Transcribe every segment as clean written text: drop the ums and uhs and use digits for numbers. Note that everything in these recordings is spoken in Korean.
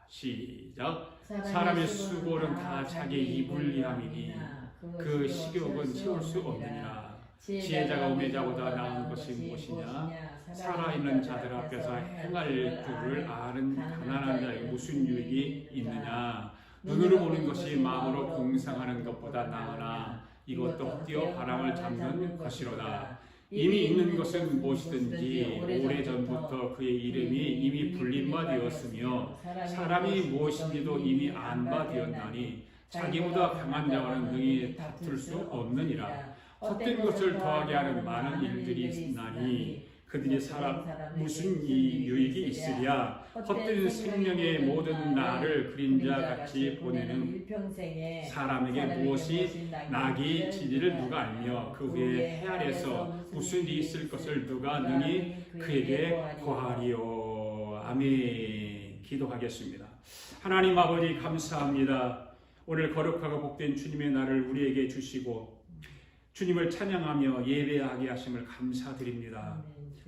시작. 사람의 수고는 다 자기 입을 위함이니 그 식욕은 채울 수 없느니라. 지혜자가 우매자보다 나은 것이 무엇이냐? 살아있는 자들 앞에서 행할 줄을 아는 가난한 자에게 무슨 유익이 있느냐? 눈으로 보는 것이 마음으로 공상하는 것보다 나으나 이것도 헛되어 바람을 잡는 것이로다. 이미 있는 것은 무엇이든지 오래전부터 그의 이름이 이미 불린 바 되었으며 사람이 무엇인지도 이미 안 바 되었나니 자기보다 강한 자와는 능히 다툴 수 없느니라. 헛된 것을 더하게 하는 많은 일들이 있나니 그들이 무슨 유익이 있으랴. 헛된 생명의 모든 날을 그림자같이 보내는 사람에게 무엇이 낙이 지지를 누가 알며 그 후에 해 아래서 무슨 일이 있을 것을 누가 능히 그에게 고하리요. 아멘. 기도하겠습니다. 하나님 아버지 감사합니다. 오늘 거룩하고 복된 주님의 날을 우리에게 주시고 주님을 찬양하며 예배하게 하심을 감사드립니다.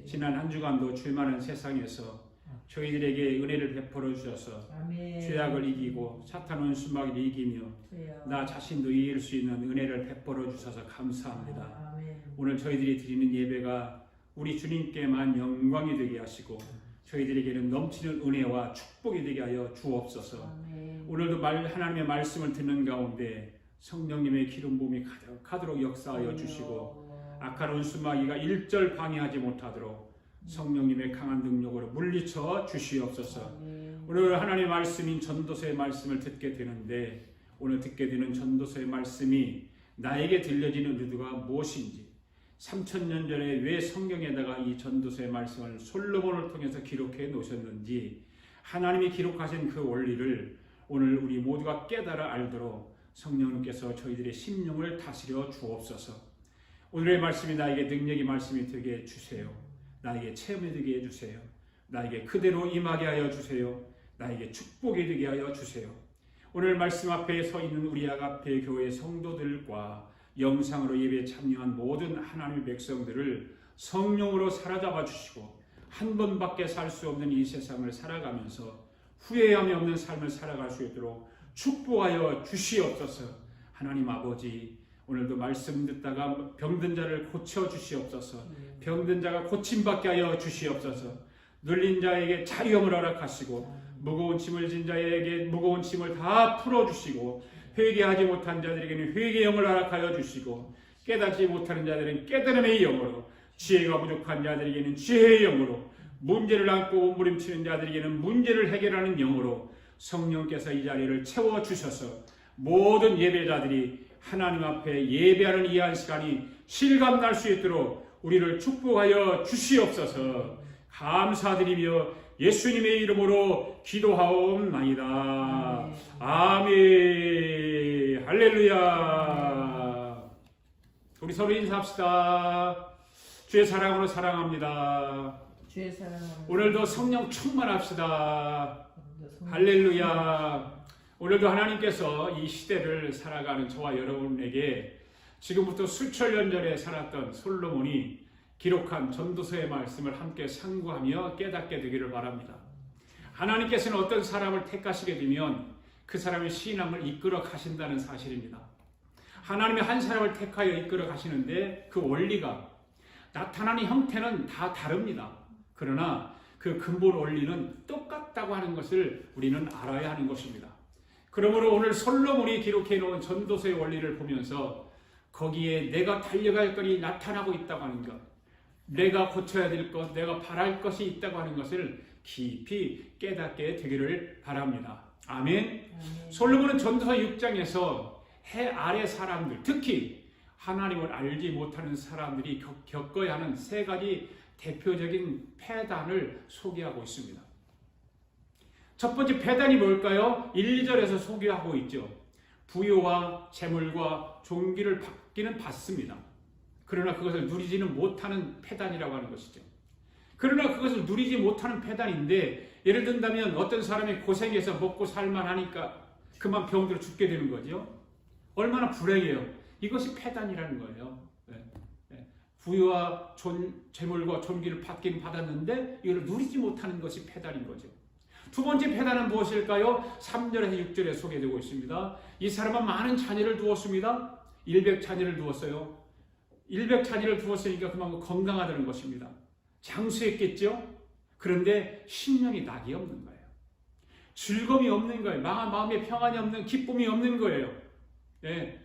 지난 한 주간도 주의 많은 세상에서 저희들에게 은혜를 베풀어 주셔서 죄악을 이기고 사탄 원수마귀를 이기며 나 자신도 이길 수 있는 은혜를 베풀어 주셔서 감사합니다. 오늘 저희들이 드리는 예배가 우리 주님께만 영광이 되게 하시고 저희들에게는 넘치는 은혜와 축복이 되게 하여 주옵소서. 오늘도 하나님의 말씀을 듣는 가운데 성령님의 기름 부음이 가득하도록 역사하여 주시고 악한 원수마귀가 일절 방해하지 못하도록 성령님의 강한 능력으로 물리쳐 주시옵소서. 오늘 하나님의 말씀인 전도서의 말씀을 듣게 되는데 오늘 듣게 되는 전도서의 말씀이 나에게 들려지는 의도가 무엇인지 3000년 전에 왜 성경에다가 이 전도서의 말씀을 솔로몬을 통해서 기록해 놓으셨는지 하나님이 기록하신 그 원리를 오늘 우리 모두가 깨달아 알도록 성령님께서 저희들의 심령을 다스려 주옵소서. 오늘의 말씀이 나에게 능력의 말씀이 되게 해주세요. 나에게 체험이 되게 해주세요. 나에게 그대로 임하게 하여 주세요. 나에게 축복이 되게 하여 주세요. 오늘 말씀 앞에 서 있는 우리 아가페 교회 성도들과 영상으로 예배에 참여한 모든 하나님의 백성들을 성령으로 사로잡아 주시고 한 번밖에 살 수 없는 이 세상을 살아가면서 후회함이 없는 삶을 살아갈 수 있도록 축복하여 주시옵소서. 하나님 아버지 오늘도 말씀 듣다가 병든 자를 고쳐 주시옵소서. 병든 자가 고침받게 하여 주시옵소서. 눌린 자에게 자유함을 허락하시고 무거운 짐을 진 자에게 무거운 짐을 다 풀어주시고 회개하지 못한 자들에게는 회개의 영을 허락하여 주시고 깨닫지 못하는 자들은 깨달음의 영으로 지혜가 부족한 자들에게는 지혜의 영으로 문제를 안고 몸부림치는 자들에게는 문제를 해결하는 영으로 성령께서 이 자리를 채워주셔서 모든 예배자들이 하나님 앞에 예배하는 이 한 시간이 실감날 수 있도록 우리를 축복하여 주시옵소서. 감사드리며 예수님의 이름으로 기도하옵나이다. 아멘. 할렐루야. 우리 서로 인사합시다. 주의 사랑으로 사랑합니다. 주의 사랑으로 오늘도 성령 충만합시다. 할렐루야. 오늘도 하나님께서 이 시대를 살아가는 저와 여러분에게 지금부터 수천 년 전에 살았던 솔로몬이 기록한 전도서의 말씀을 함께 상고하며 깨닫게 되기를 바랍니다. 하나님께서는 어떤 사람을 택하시게 되면 그 사람의 신앙을 이끌어 가신다는 사실입니다. 하나님이 한 사람을 택하여 이끌어 가시는데 그 원리가 나타나는 형태는 다 다릅니다. 그러나 그 근본 원리는 똑같다고 하는 것을 우리는 알아야 하는 것입니다. 그러므로 오늘 솔로몬이 기록해 놓은 전도서의 원리를 보면서 거기에 내가 달려갈 것이 나타나고 있다고 하는 것, 내가 고쳐야 될 것, 내가 바랄 것이 있다고 하는 것을 깊이 깨닫게 되기를 바랍니다. 아멘. 솔로몬은 전도서 6장에서 해 아래 사람들, 특히 하나님을 알지 못하는 사람들이 겪어야 하는 세 가지 대표적인 폐단을 소개하고 있습니다. 첫 번째 폐단이 뭘까요? 1, 2절에서 소개하고 있죠. 부요와 재물과 종기를 받기는 받습니다. 그러나 그것을 누리지는 못하는 폐단이라고 하는 것이죠. 그러나 그것을 누리지 못하는 폐단인데 예를 든다면 어떤 사람이 고생해서 먹고 살만하니까 그만 병들어 죽게 되는 거죠. 얼마나 불행해요. 이것이 폐단이라는 거예요. 부유와 재물과 존귀를 받긴 받았는데 이걸 누리지 못하는 것이 폐단인 거죠. 두 번째 패단은 무엇일까요? 3절에서 6절에 소개되고 있습니다. 이 사람은 많은 자녀를 두었습니다. 100자녀를 두었어요. 100자녀를 두었으니까 그만큼 건강하다는 것입니다. 장수했겠죠? 그런데 심령이 낙이 없는 거예요. 즐거움이 없는 거예요. 마음에 평안이 없는, 기쁨이 없는 거예요. 네.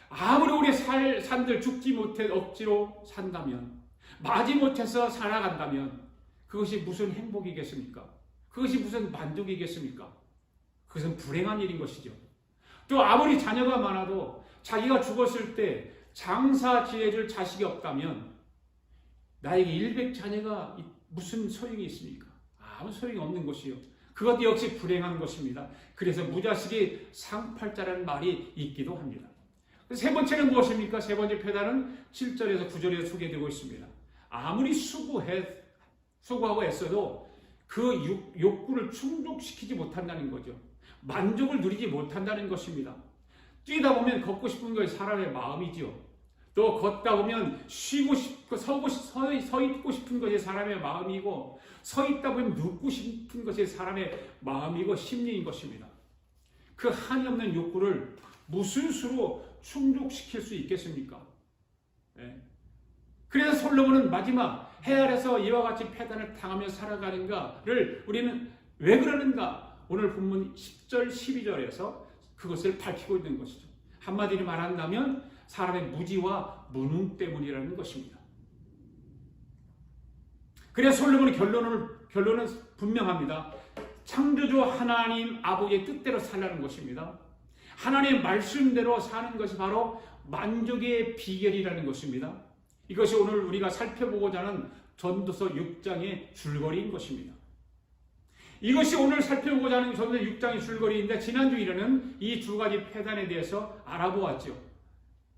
아무리 오래 산들 죽지 못해 억지로 산다면, 마지못해서 살아간다면 그것이 무슨 행복이겠습니까? 그것이 무슨 만족이겠습니까? 그것은 불행한 일인 것이죠. 또 아무리 자녀가 많아도 자기가 죽었을 때 장사 지어줄 자식이 없다면 나에게 100자녀가 무슨 소용이 있습니까? 아무 소용이 없는 것이요. 그것도 역시 불행한 것입니다. 그래서 무자식이 상팔자라는 말이 있기도 합니다. 세 번째는 무엇입니까? 세 번째 패단은 7절에서 9절에 소개되고 있습니다. 아무리 수고하고 애써도 그 욕구를 충족시키지 못한다는 거죠. 만족을 누리지 못한다는 것입니다. 뛰다 보면 걷고 싶은 것이 사람의 마음이지요. 또 걷다 보면 쉬고 싶고 서 있고 싶은 것이 사람의 마음이고, 서 있다 보면 눕고 싶은 것이 사람의 마음이고 심리인 것입니다. 그 한이 없는 욕구를 무슨 수로 충족시킬 수 있겠습니까? 네. 그래서 솔로몬은 마지막 해 아래서 이와 같이 패단을 당하며 살아가는가를 우리는 왜 그러는가? 오늘 본문 10절, 12절에서 그것을 밝히고 있는 것이죠. 한마디로 말한다면 사람의 무지와 무능 때문이라는 것입니다. 그래서 솔로몬의 결론은 분명합니다. 창조주 하나님 아버지의 뜻대로 살라는 것입니다. 하나님의 말씀대로 사는 것이 바로 만족의 비결이라는 것입니다. 이것이 오늘 우리가 살펴보고자 하는 전도서 6장의 줄거리인 것입니다. 이것이 오늘 살펴보고자 하는 전도서 6장의 줄거리인데, 지난주 일에는 이 두 가지 패단에 대해서 알아보았죠.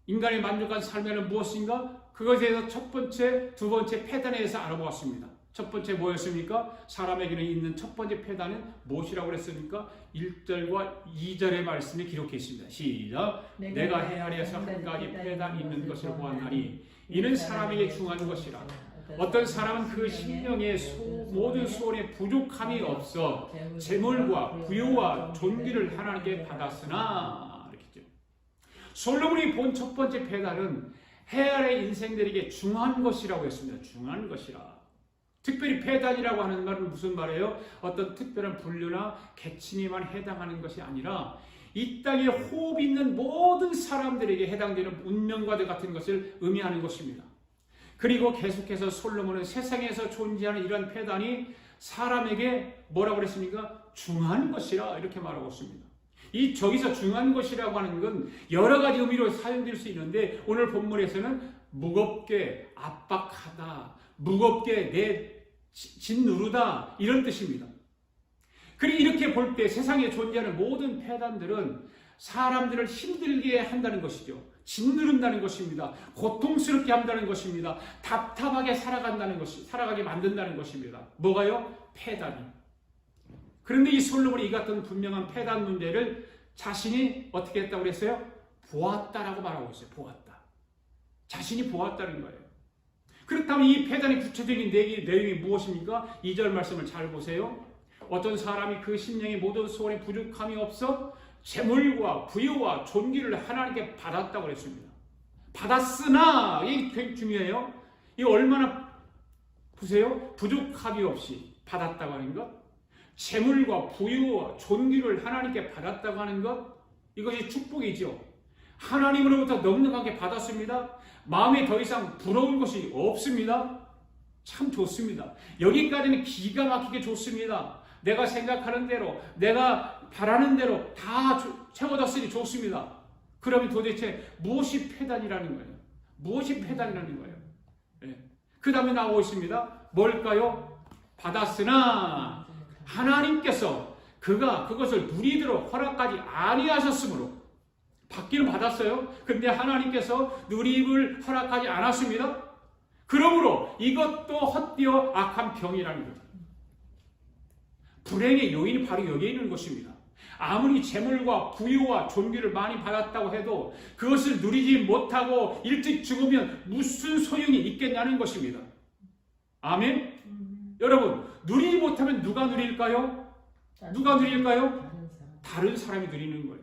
인간의 만족한 삶에는 무엇인가? 그것에 대해서 첫 번째, 두 번째 패단에 대해서 알아보았습니다. 첫 번째 뭐였습니까? 사람에게는 있는 첫 번째 패단은 무엇이라고 그랬습니까? 1절과 2절의 말씀이 기록해 있습니다. 시작! 내가 해 아래에서 한 가지 패단이 있는 것을 보았나니 이는 사람에게 중한 것이라. 어떤 사람은 그 심령의 모든 소원에 부족함이 없어 재물과 부유와 존귀를 하나님께 받았으나, 이렇게죠. 솔로몬이 본 첫 번째 패단은 해 아래 인생들에게 중한 것이라고 했습니다. 중한 것이라. 특별히 패단이라고 하는 말은 무슨 말이에요? 어떤 특별한 분류나 계층에만 해당하는 것이 아니라 이 땅에 호흡 있는 모든 사람들에게 해당되는 운명과도 같은 것을 의미하는 것입니다. 그리고 계속해서 솔로몬은 세상에서 존재하는 이런 패단이 사람에게 뭐라고 그랬습니까? 중한 것이라 이렇게 말하고 있습니다. 저기서 중한 것이라고 하는 건 여러 가지 의미로 사용될 수 있는데, 오늘 본문에서는 무겁게 압박하다, 무겁게 짓누르다, 이런 뜻입니다. 그리고 이렇게 볼 때 세상에 존재하는 모든 패단들은 사람들을 힘들게 한다는 것이죠. 짓누른다는 것입니다. 고통스럽게 한다는 것입니다. 답답하게 살아가게 만든다는 것입니다. 뭐가요? 패단이. 그런데 이 솔로몬이 이 같은 분명한 패단 문제를 자신이 어떻게 했다고 그랬어요? 보았다라고 말하고 있어요. 보았다. 자신이 보았다는 거예요. 그렇다면 이 패단의 구체적인 내용이 무엇입니까? 2절 말씀을 잘 보세요. 어떤 사람이 그 심령의 모든 소원에 부족함이 없어 재물과 부유와 존귀를 하나님께 받았다고 그랬습니다. 받았으나, 이게 되게 중요해요. 이 얼마나, 보세요. 부족함이 없이 받았다고 하는 것, 재물과 부유와 존귀를 하나님께 받았다고 하는 것, 이것이 축복이죠. 하나님으로부터 넉넉하게 받았습니다. 마음에 더 이상 부러운 것이 없습니다. 참 좋습니다. 여기까지는 기가 막히게 좋습니다. 내가 생각하는 대로, 내가 바라는 대로 다 채워졌으니 좋습니다. 그러면 도대체 무엇이 패단이라는 거예요? 무엇이 패단이라는 거예요? 네. 그 다음에 나오고 있습니다. 뭘까요? 받았으나 하나님께서 그가 그것을 누리도록 허락하지 아니하셨으므로. 받기는 받았어요. 근데 하나님께서 누림을 허락하지 않았습니다. 그러므로 이것도 헛되어 악한 병이라는 거죠. 불행의 요인이 바로 여기에 있는 것입니다. 아무리 재물과 부유와 존귀를 많이 받았다고 해도 그것을 누리지 못하고 일찍 죽으면 무슨 소용이 있겠냐는 것입니다. 아멘? 여러분, 누리지 못하면 누가 누릴까요? 누가 누릴까요? 다른 사람이 누리는 거예요.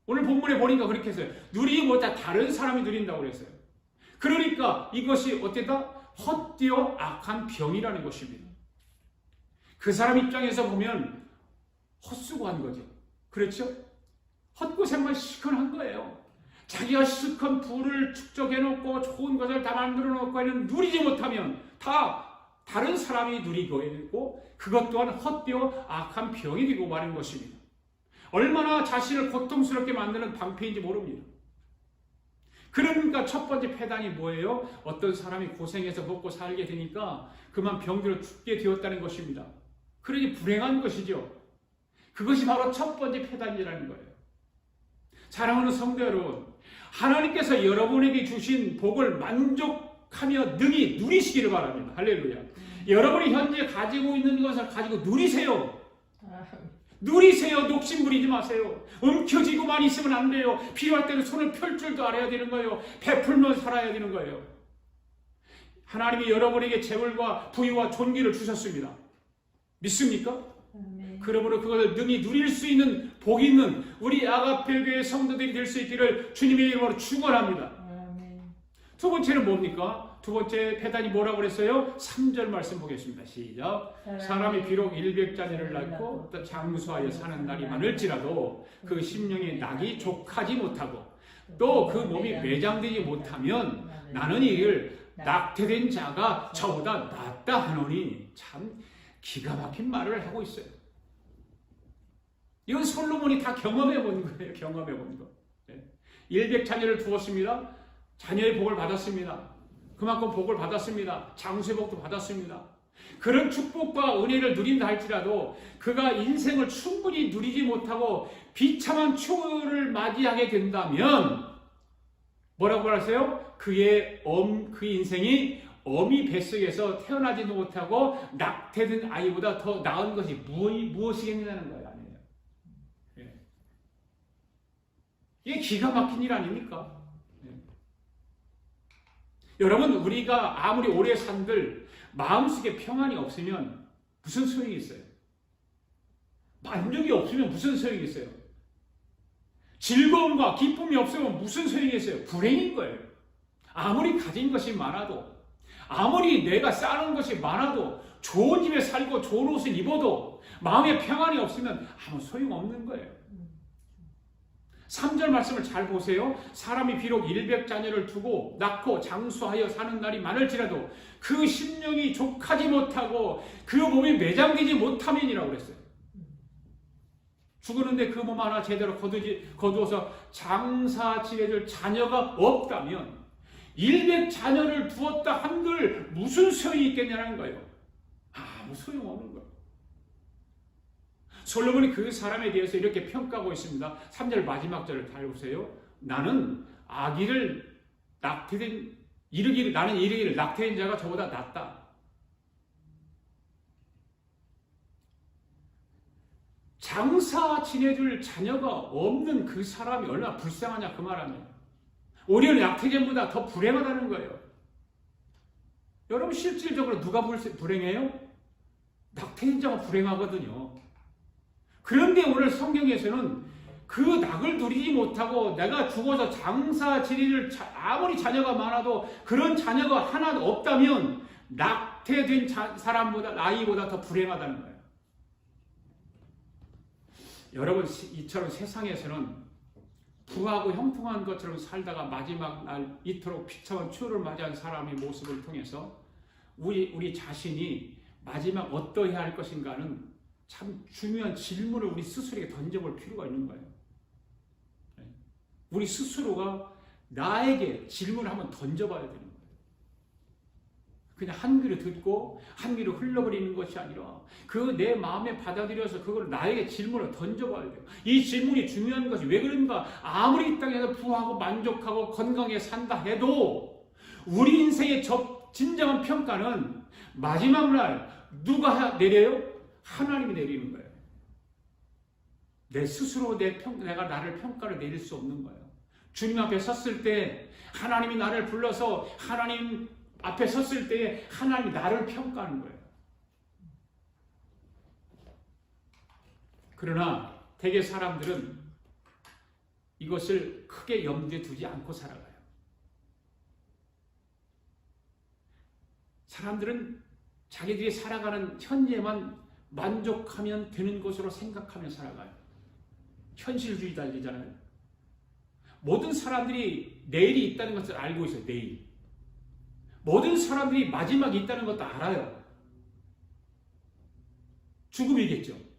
오늘 본문에 보니까 그렇게 했어요. 누리지 못하 다른 사람이 누린다고 그랬어요. 그러니까 이것이 어때다? 헛되어 악한 병이라는 것입니다. 그 사람 입장에서 보면 헛수고한 거죠. 그렇죠? 헛고생만 시큰한 거예요. 자기가 실컷 부를 축적해놓고 좋은 것을 다 만들어놓고 누리지 못하면 다 다른 사람이 누리고 되고 그것 또한 헛되어 악한 병이 되고 마는 것입니다. 얼마나 자신을 고통스럽게 만드는 방패인지 모릅니다. 그러니까 첫 번째 패단이 뭐예요? 어떤 사람이 고생해서 먹고 살게 되니까 그만 병들어 죽게 되었다는 것입니다. 그러니 불행한 것이죠. 그것이 바로 첫 번째 패단이라는 거예요. 사랑하는 성도 여러분, 하나님께서 여러분에게 주신 복을 만족하며 능히 누리시기를 바랍니다. 할렐루야. 여러분이 현재 가지고 있는 것을 가지고 누리세요. 누리세요. 욕심 부리지 마세요. 움켜쥐고만 있으면 안 돼요. 필요할 때는 손을 펼 줄도 알아야 되는 거예요. 베풀면 살아야 되는 거예요. 하나님이 여러분에게 재물과 부유와 존귀를 주셨습니다. 믿습니까? 그러므로 그것을 능히 누릴 수 있는 복 있는 우리 아가페 교회 성도들이 될 수 있기를 주님의 이름으로 축원합니다. 두 번째는 뭡니까? 두 번째 패단이 뭐라고 그랬어요? 3절 말씀 보겠습니다. 시작. 사람이 비록 일백자녀를 낳고 또 장수하여 사는 날이 많을지라도 그 심령이 낙이 족하지 못하고 또 그 몸이 매장되지 못하면 나는 이를 낙태된 자가 저보다 낫다 하노니. 참 기가 막힌 말을 하고 있어요. 이건 솔로몬이 다 경험해 본 거예요. 경험해 본 거. 일백자녀를 두었습니다. 자녀의 복을 받았습니다. 그만큼 복을 받았습니다. 장수의 복도 받았습니다. 그런 축복과 은혜를 누린다 할지라도 그가 인생을 충분히 누리지 못하고 비참한 추후를 맞이하게 된다면 뭐라고 하세요? 그 인생이 어미 뱃속에서 태어나지도 못하고 낙태된 아이보다 더 나은 것이 무엇이겠냐는 거예요. 아니에요. 예. 이게 기가 막힌 일 아닙니까? 여러분, 우리가 아무리 오래 산들 마음속에 평안이 없으면 무슨 소용이 있어요? 만족이 없으면 무슨 소용이 있어요? 즐거움과 기쁨이 없으면 무슨 소용이 있어요? 불행인 거예요. 아무리 가진 것이 많아도, 아무리 내가 쌓은 것이 많아도, 좋은 집에 살고 좋은 옷을 입어도 마음에 평안이 없으면 아무 소용없는 거예요. 3절 말씀을 잘 보세요. 사람이 비록 일백자녀를 두고 낳고 장수하여 사는 날이 많을지라도 그 심령이 족하지 못하고 그 몸이 매장되지 못하면이라고 그랬어요. 죽었는데 그 몸 하나 제대로 거두어서 장사 지내줄 자녀가 없다면 일백자녀를 두었다 한들 무슨 소용이 있겠냐는 거예요. 아무 소용없는 거예요. 솔로몬이 그 사람에 대해서 이렇게 평가하고 있습니다. 3절 마지막 절을 잘 보세요. 나는 이르기를 낙태된 자가 저보다 낫다. 장사 지내줄 자녀가 없는 그 사람이 얼마나 불쌍하냐 그 말 아니에요. 오히려 낙태전보다 더 불행하다는 거예요. 여러분 실질적으로 누가 불행해요? 낙태된 자가 불행하거든요. 그런데 오늘 성경에서는 그 낙을 누리지 못하고 내가 죽어서 장사 지리를 아무리 자녀가 많아도 그런 자녀가 하나도 없다면 낙태된 아이보다 더 불행하다는 거예요. 여러분 이처럼 세상에서는 부하고 형통한 것처럼 살다가 마지막 날 이토록 비참한 추후를 맞이한 사람의 모습을 통해서 우리 자신이 마지막 어떠해야 할 것인가는 참 중요한 질문을 우리 스스로에게 던져볼 필요가 있는 거예요. 우리 스스로가 나에게 질문을 한번 던져봐야 되는 거예요. 그냥 한 귀로 듣고 한 귀로 흘러버리는 것이 아니라 그 내 마음에 받아들여서 그걸 나에게 질문을 던져봐야 돼요. 이 질문이 중요한 것이 왜 그런가? 아무리 이 땅에서 부하고 만족하고 건강하게 산다 해도 우리 인생의 진정한 평가는 마지막 날 누가 내려요? 하나님이 내리는 거예요. 내 스스로 내가 나를 평가를 내릴 수 없는 거예요. 주님 앞에 섰을 때 하나님이 나를 불러서 하나님 앞에 섰을 때 하나님이 나를 평가하는 거예요. 그러나 대개 사람들은 이것을 크게 염두에 두지 않고 살아가요. 사람들은 자기들이 살아가는 현재만 만족하면 되는 것으로 생각하며 살아가요. 현실주의 달리잖아요. 모든 사람들이 내일이 있다는 것을 알고 있어요. 내일. 모든 사람들이 마지막이 있다는 것도 알아요. 죽음이겠죠.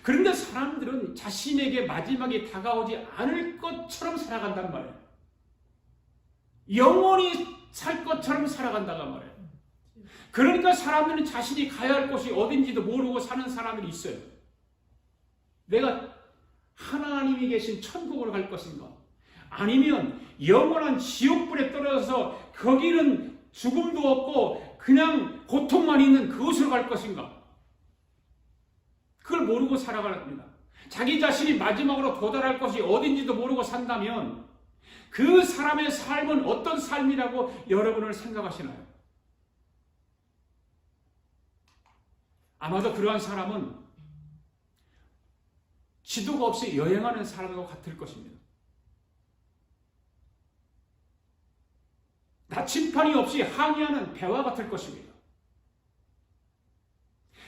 그런데 사람들은 자신에게 마지막이 다가오지 않을 것처럼 살아간단 말이에요. 영원히 살 것처럼 살아간다는 말이에요. 그러니까 사람들은 자신이 가야 할 곳이 어딘지도 모르고 사는 사람들이 있어요. 내가 하나님이 계신 천국으로 갈 것인가? 아니면 영원한 지옥불에 떨어져서 거기는 죽음도 없고 그냥 고통만 있는 그곳으로 갈 것인가? 그걸 모르고 살아갑니다. 자기 자신이 마지막으로 도달할 것이 어딘지도 모르고 산다면 그 사람의 삶은 어떤 삶이라고 여러분을 생각하시나요? 아마도 그러한 사람은 지도가 없이 여행하는 사람과 같을 것입니다. 나침판이 없이 항해하는 배와 같을 것입니다.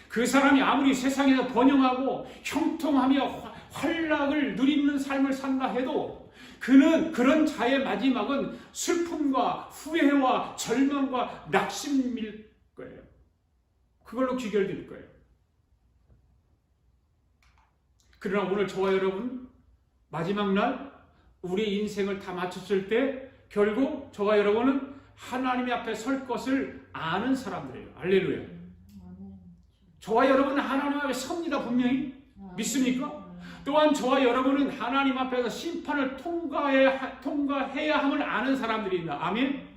그 사람이 아무리 세상에서 번영하고 형통하며 활락을 누리는 삶을 산다 해도 그는 그런 자의 마지막은 슬픔과 후회와 절망과 낙심일 거예요. 그걸로 귀결될 거예요. 그러나 오늘 저와 여러분 마지막 날 우리 인생을 다 마쳤을 때 결국 저와 여러분은 하나님 앞에 설 것을 아는 사람들이에요. 할렐루야. 저와 여러분은 하나님 앞에 섭니다. 분명히. 믿습니까? 또한 저와 여러분은 하나님 앞에서 심판을 통과해야 함을 아는 사람들입니다. 아멘.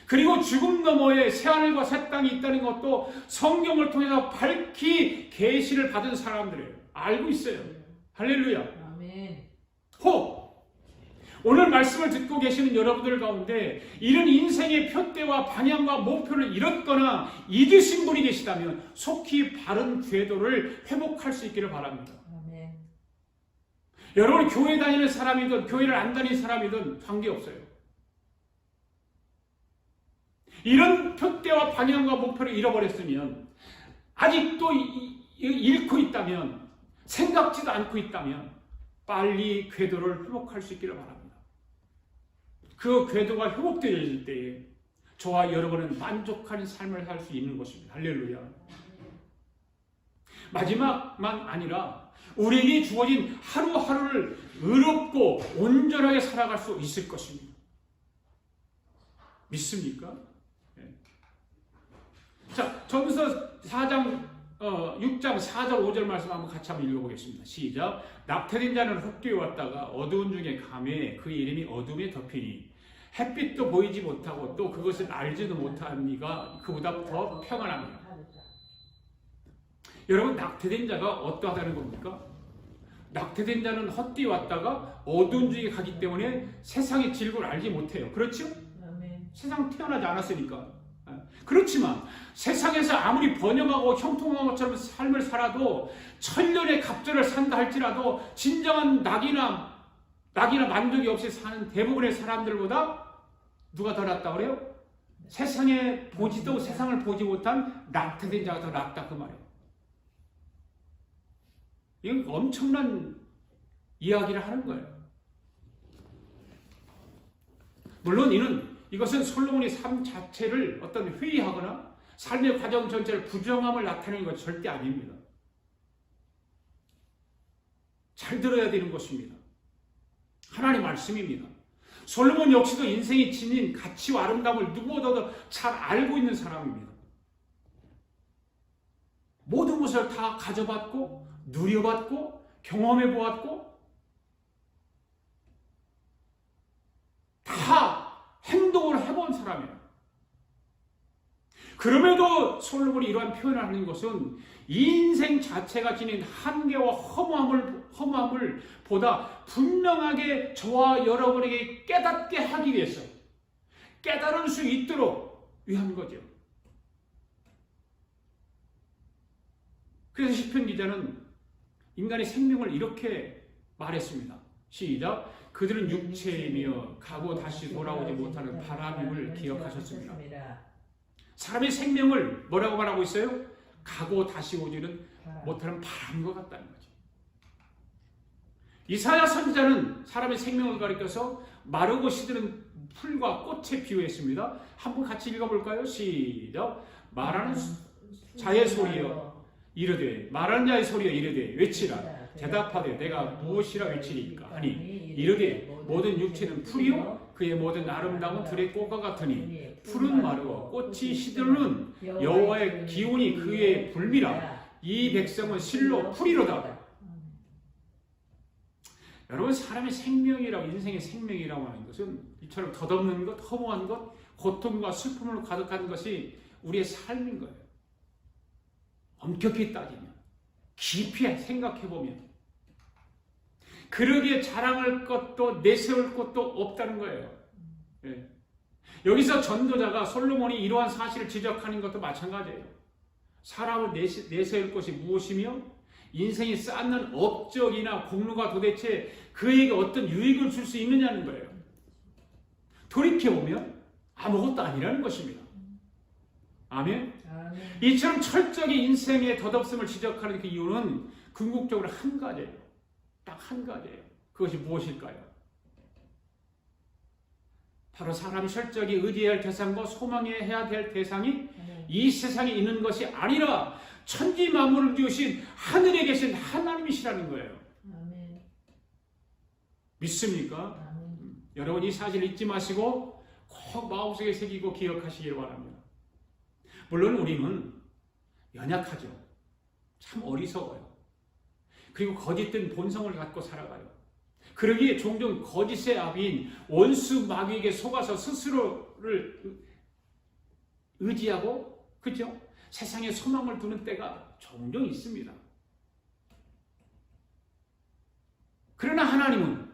그리고 죽음 너머에 새하늘과 새 땅이 있다는 것도 성경을 통해서 밝히 계시를 받은 사람들이에요. 알고 있어요. 할렐루야. 아멘. 오늘 말씀을 듣고 계시는 여러분들 가운데 이런 인생의 표대와 방향과 목표를 잃었거나 잊으신 분이 계시다면 속히 바른 궤도를 회복할 수 있기를 바랍니다. 아멘. 여러분 교회 다니는 사람이든 교회를 안 다니는 사람이든 관계없어요. 이런 표대와 방향과 목표를 잃어버렸으면 아직도 잃고 있다면 생각지도 않고 있다면 빨리 궤도를 회복할 수 있기를 바랍니다. 그 궤도가 회복되어질 때에 저와 여러분은 만족하는 삶을 살 수 있는 것입니다. 할렐루야. 마지막만 아니라 우리에게 주어진 하루하루를 의롭고 온전하게 살아갈 수 있을 것입니다. 믿습니까? 네. 자, 전서 6장 4절 5절 말씀 한번 같이 한번 읽어보겠습니다. 시작. 낙태된 자는 헛되어 왔다가 어두운 중에 감에 그 이름이 어둠에 덮이니 햇빛도 보이지 못하고 또 그것을 알지도 못하는 이가 그보다 더 평안합니다. 여러분 낙태된 자가 어떠하다는 겁니까? 낙태된 자는 헛되어 왔다가 어두운 중에 가기 때문에 세상의 질고를 알지 못해요. 그렇죠? 세상 태어나지 않았으니까. 그렇지만 세상에서 아무리 번영하고 형통한 것처럼 삶을 살아도 천년의 갑절을 산다 할지라도 진정한 낙이나 만족이 없이 사는 대부분의 사람들보다 누가 더 낫다 그래요? 세상을 보지 못한 낙태된 자가 더 낫다 그 말이에요. 이건 엄청난 이야기를 하는 거예요. 물론 이것은 솔로몬의 삶 자체를 어떤 회의하거나 삶의 과정 전체를 부정함을 나타내는 것 절대 아닙니다. 잘 들어야 되는 것입니다. 하나님 말씀입니다. 솔로몬 역시도 인생이 지닌 가치와 아름다움을 누구보다도 잘 알고 있는 사람입니다. 모든 것을 다 가져봤고 누려봤고 경험해보았고 다 행동을 해본 사람이에요. 그럼에도 솔로몬이 이러한 표현을 하는 것은 인생 자체가 지닌 한계와 허무함을 보다 분명하게 저와 여러분에게 깨닫게 하기 위해서 깨달을 수 있도록 위한 거죠. 그래서 시편 기자는 인간의 생명을 이렇게 말했습니다. 시작. 그들은 육체이며 가고 다시 돌아오지 못하는 바람임을 기억하셨습니다. 사람의 생명을 뭐라고 말하고 있어요? 가고 다시 오지는 못하는 바람과 같다는 거죠. 이사야 선지자는 사람의 생명을 가리켜서 마르고 시드는 풀과 꽃에 비유했습니다. 한번 같이 읽어볼까요? 시작. 말하는 자의 소리여 이르되 말하는 자의 소리여 이르되 외치라 대답하되 내가 무엇이라 외치리까 하니 이르되 모든 육체는 풀이요 그의 모든 아름다운 들의 꽃과 같으니 풀은 마르고 꽃이 시드는 여호와의 기운이 그의 불미라 이 백성은 실로 풀이로다. 여러분 사람의 생명이라고 인생의 생명이라고 하는 것은 이처럼 덧없는 것, 허무한 것, 고통과 슬픔으로 가득한 것이 우리의 삶인 거예요. 엄격히 따지면 깊이 생각해보면 그러기에 자랑할 것도 내세울 것도 없다는 거예요. 네. 여기서 전도자가 솔로몬이 이러한 사실을 지적하는 것도 마찬가지예요. 사람을 내세울 것이 무엇이며 인생이 쌓는 업적이나 공로가 도대체 그에게 어떤 유익을 줄 수 있느냐는 거예요. 돌이켜보면 아무것도 아니라는 것입니다. 아멘? 이처럼 철저하게 인생의 덧없음을 지적하는 그 이유는 궁극적으로 한 가지예요. 딱 한 가지예요. 그것이 무엇일까요? 바로 사람이 철저하게 의지해야 할 대상과 소망해야 될 대상이 이 세상에 있는 것이 아니라 천지 만물을 지으신 하늘에 계신 하나님이시라는 거예요. 아멘. 믿습니까? 아멘. 여러분 이 사실 잊지 마시고 꼭 마음속에 새기고 기억하시길 바랍니다. 물론 우리는 연약하죠. 참 어리석어요. 그리고 거짓된 본성을 갖고 살아가요. 그러기에 종종 거짓의 아비인 원수 마귀에게 속아서 스스로를 의지하고 그렇죠? 세상에 소망을 두는 때가 종종 있습니다. 그러나 하나님은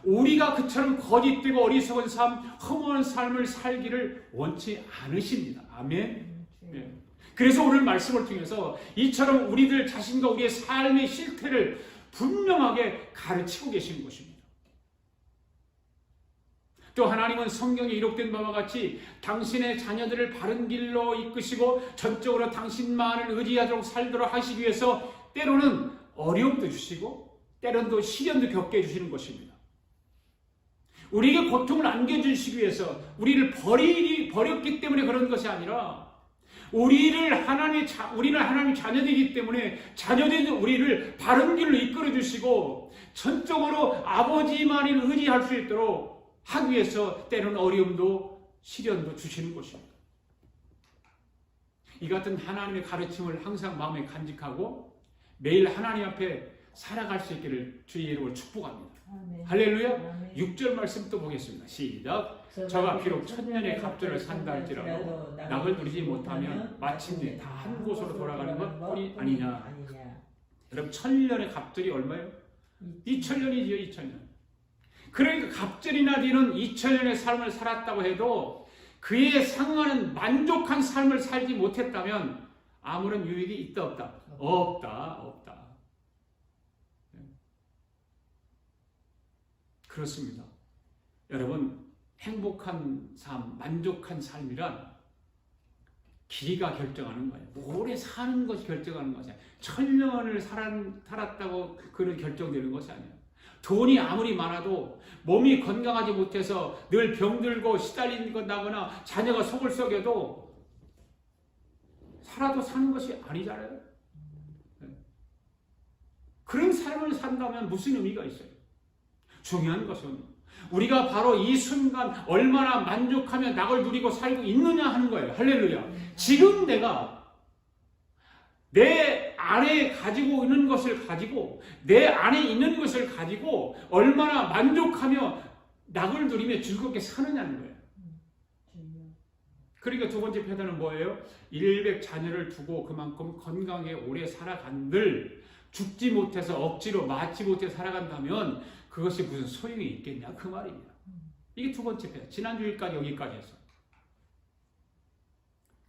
우리가 그처럼 거짓되고 어리석은 삶, 허무한 삶을 살기를 원치 않으십니다. 아멘. 네. 그래서 오늘 말씀을 통해서 이처럼 우리들 자신과 우리의 삶의 실태를 분명하게 가르치고 계시는 것입니다. 또 하나님은 성경에 기록된 바와 같이 당신의 자녀들을 바른 길로 이끄시고 전적으로 당신만을 의지하도록 살도록 하시기 위해서 때로는 어려움도 주시고 때로는 또 시련도 겪게 해주시는 것입니다. 우리에게 고통을 안겨주시기 위해서 우리를 버렸기 때문에 그런 것이 아니라 우리는 하나님의 자녀되기 때문에 자녀된 우리를 바른 길로 이끌어 주시고 전적으로 아버지만을 의지할 수 있도록 하기 위해서 때로는 어려움도 시련도 주시는 것입니다. 이 같은 하나님의 가르침을 항상 마음에 간직하고 매일 하나님 앞에 살아갈 수 있기를 주의 이름으로 축복합니다. 아멘. 할렐루야. 아멘. 6절 말씀 또 보겠습니다. 시작. 저가 비록 천년의 갑절을 산다 할지라도 낙을 누리지 못하면 마침내 다 한 곳으로 돌아가는 것뿐이 아니냐. 여러분 천년의 갑절이 얼마예요? 2000년이지요. 2000년. 그러니까 갑절이나 뒤는 2000년의 삶을 살았다고 해도 그에 상응하는 만족한 삶을 살지 못했다면 아무런 유익이 있다 없다? 없다. 그렇습니다. 여러분 행복한 삶, 만족한 삶이란 길이가 결정하는 거예요. 오래 사는 것이 결정하는 것이 아니에요. 1000년을 살았다고 그는 결정되는 것이 아니에요. 돈이 아무리 많아도 몸이 건강하지 못해서 늘 병들고 시달린다거나 자녀가 속을 썩여도 살아도 사는 것이 아니잖아요. 그런 삶을 산다면 무슨 의미가 있어요? 중요한 것은 우리가 바로 이 순간 얼마나 만족하며 낙을 누리고 살고 있느냐 하는 거예요. 할렐루야. 지금 내가 내 안에 가지고 있는 것을 가지고 내 안에 있는 것을 가지고 얼마나 만족하며 낙을 누리며 즐겁게 사느냐는 거예요. 그러니까 두 번째 표현은 뭐예요? 100 자녀를 두고 그만큼 건강하게 오래 살아간들 죽지 못해서 억지로 맞지 못해 살아간다면 그것이 무슨 소용이 있겠냐 그 말입니다. 이게 두 번째 표현. 지난주일까지 여기까지 했어요.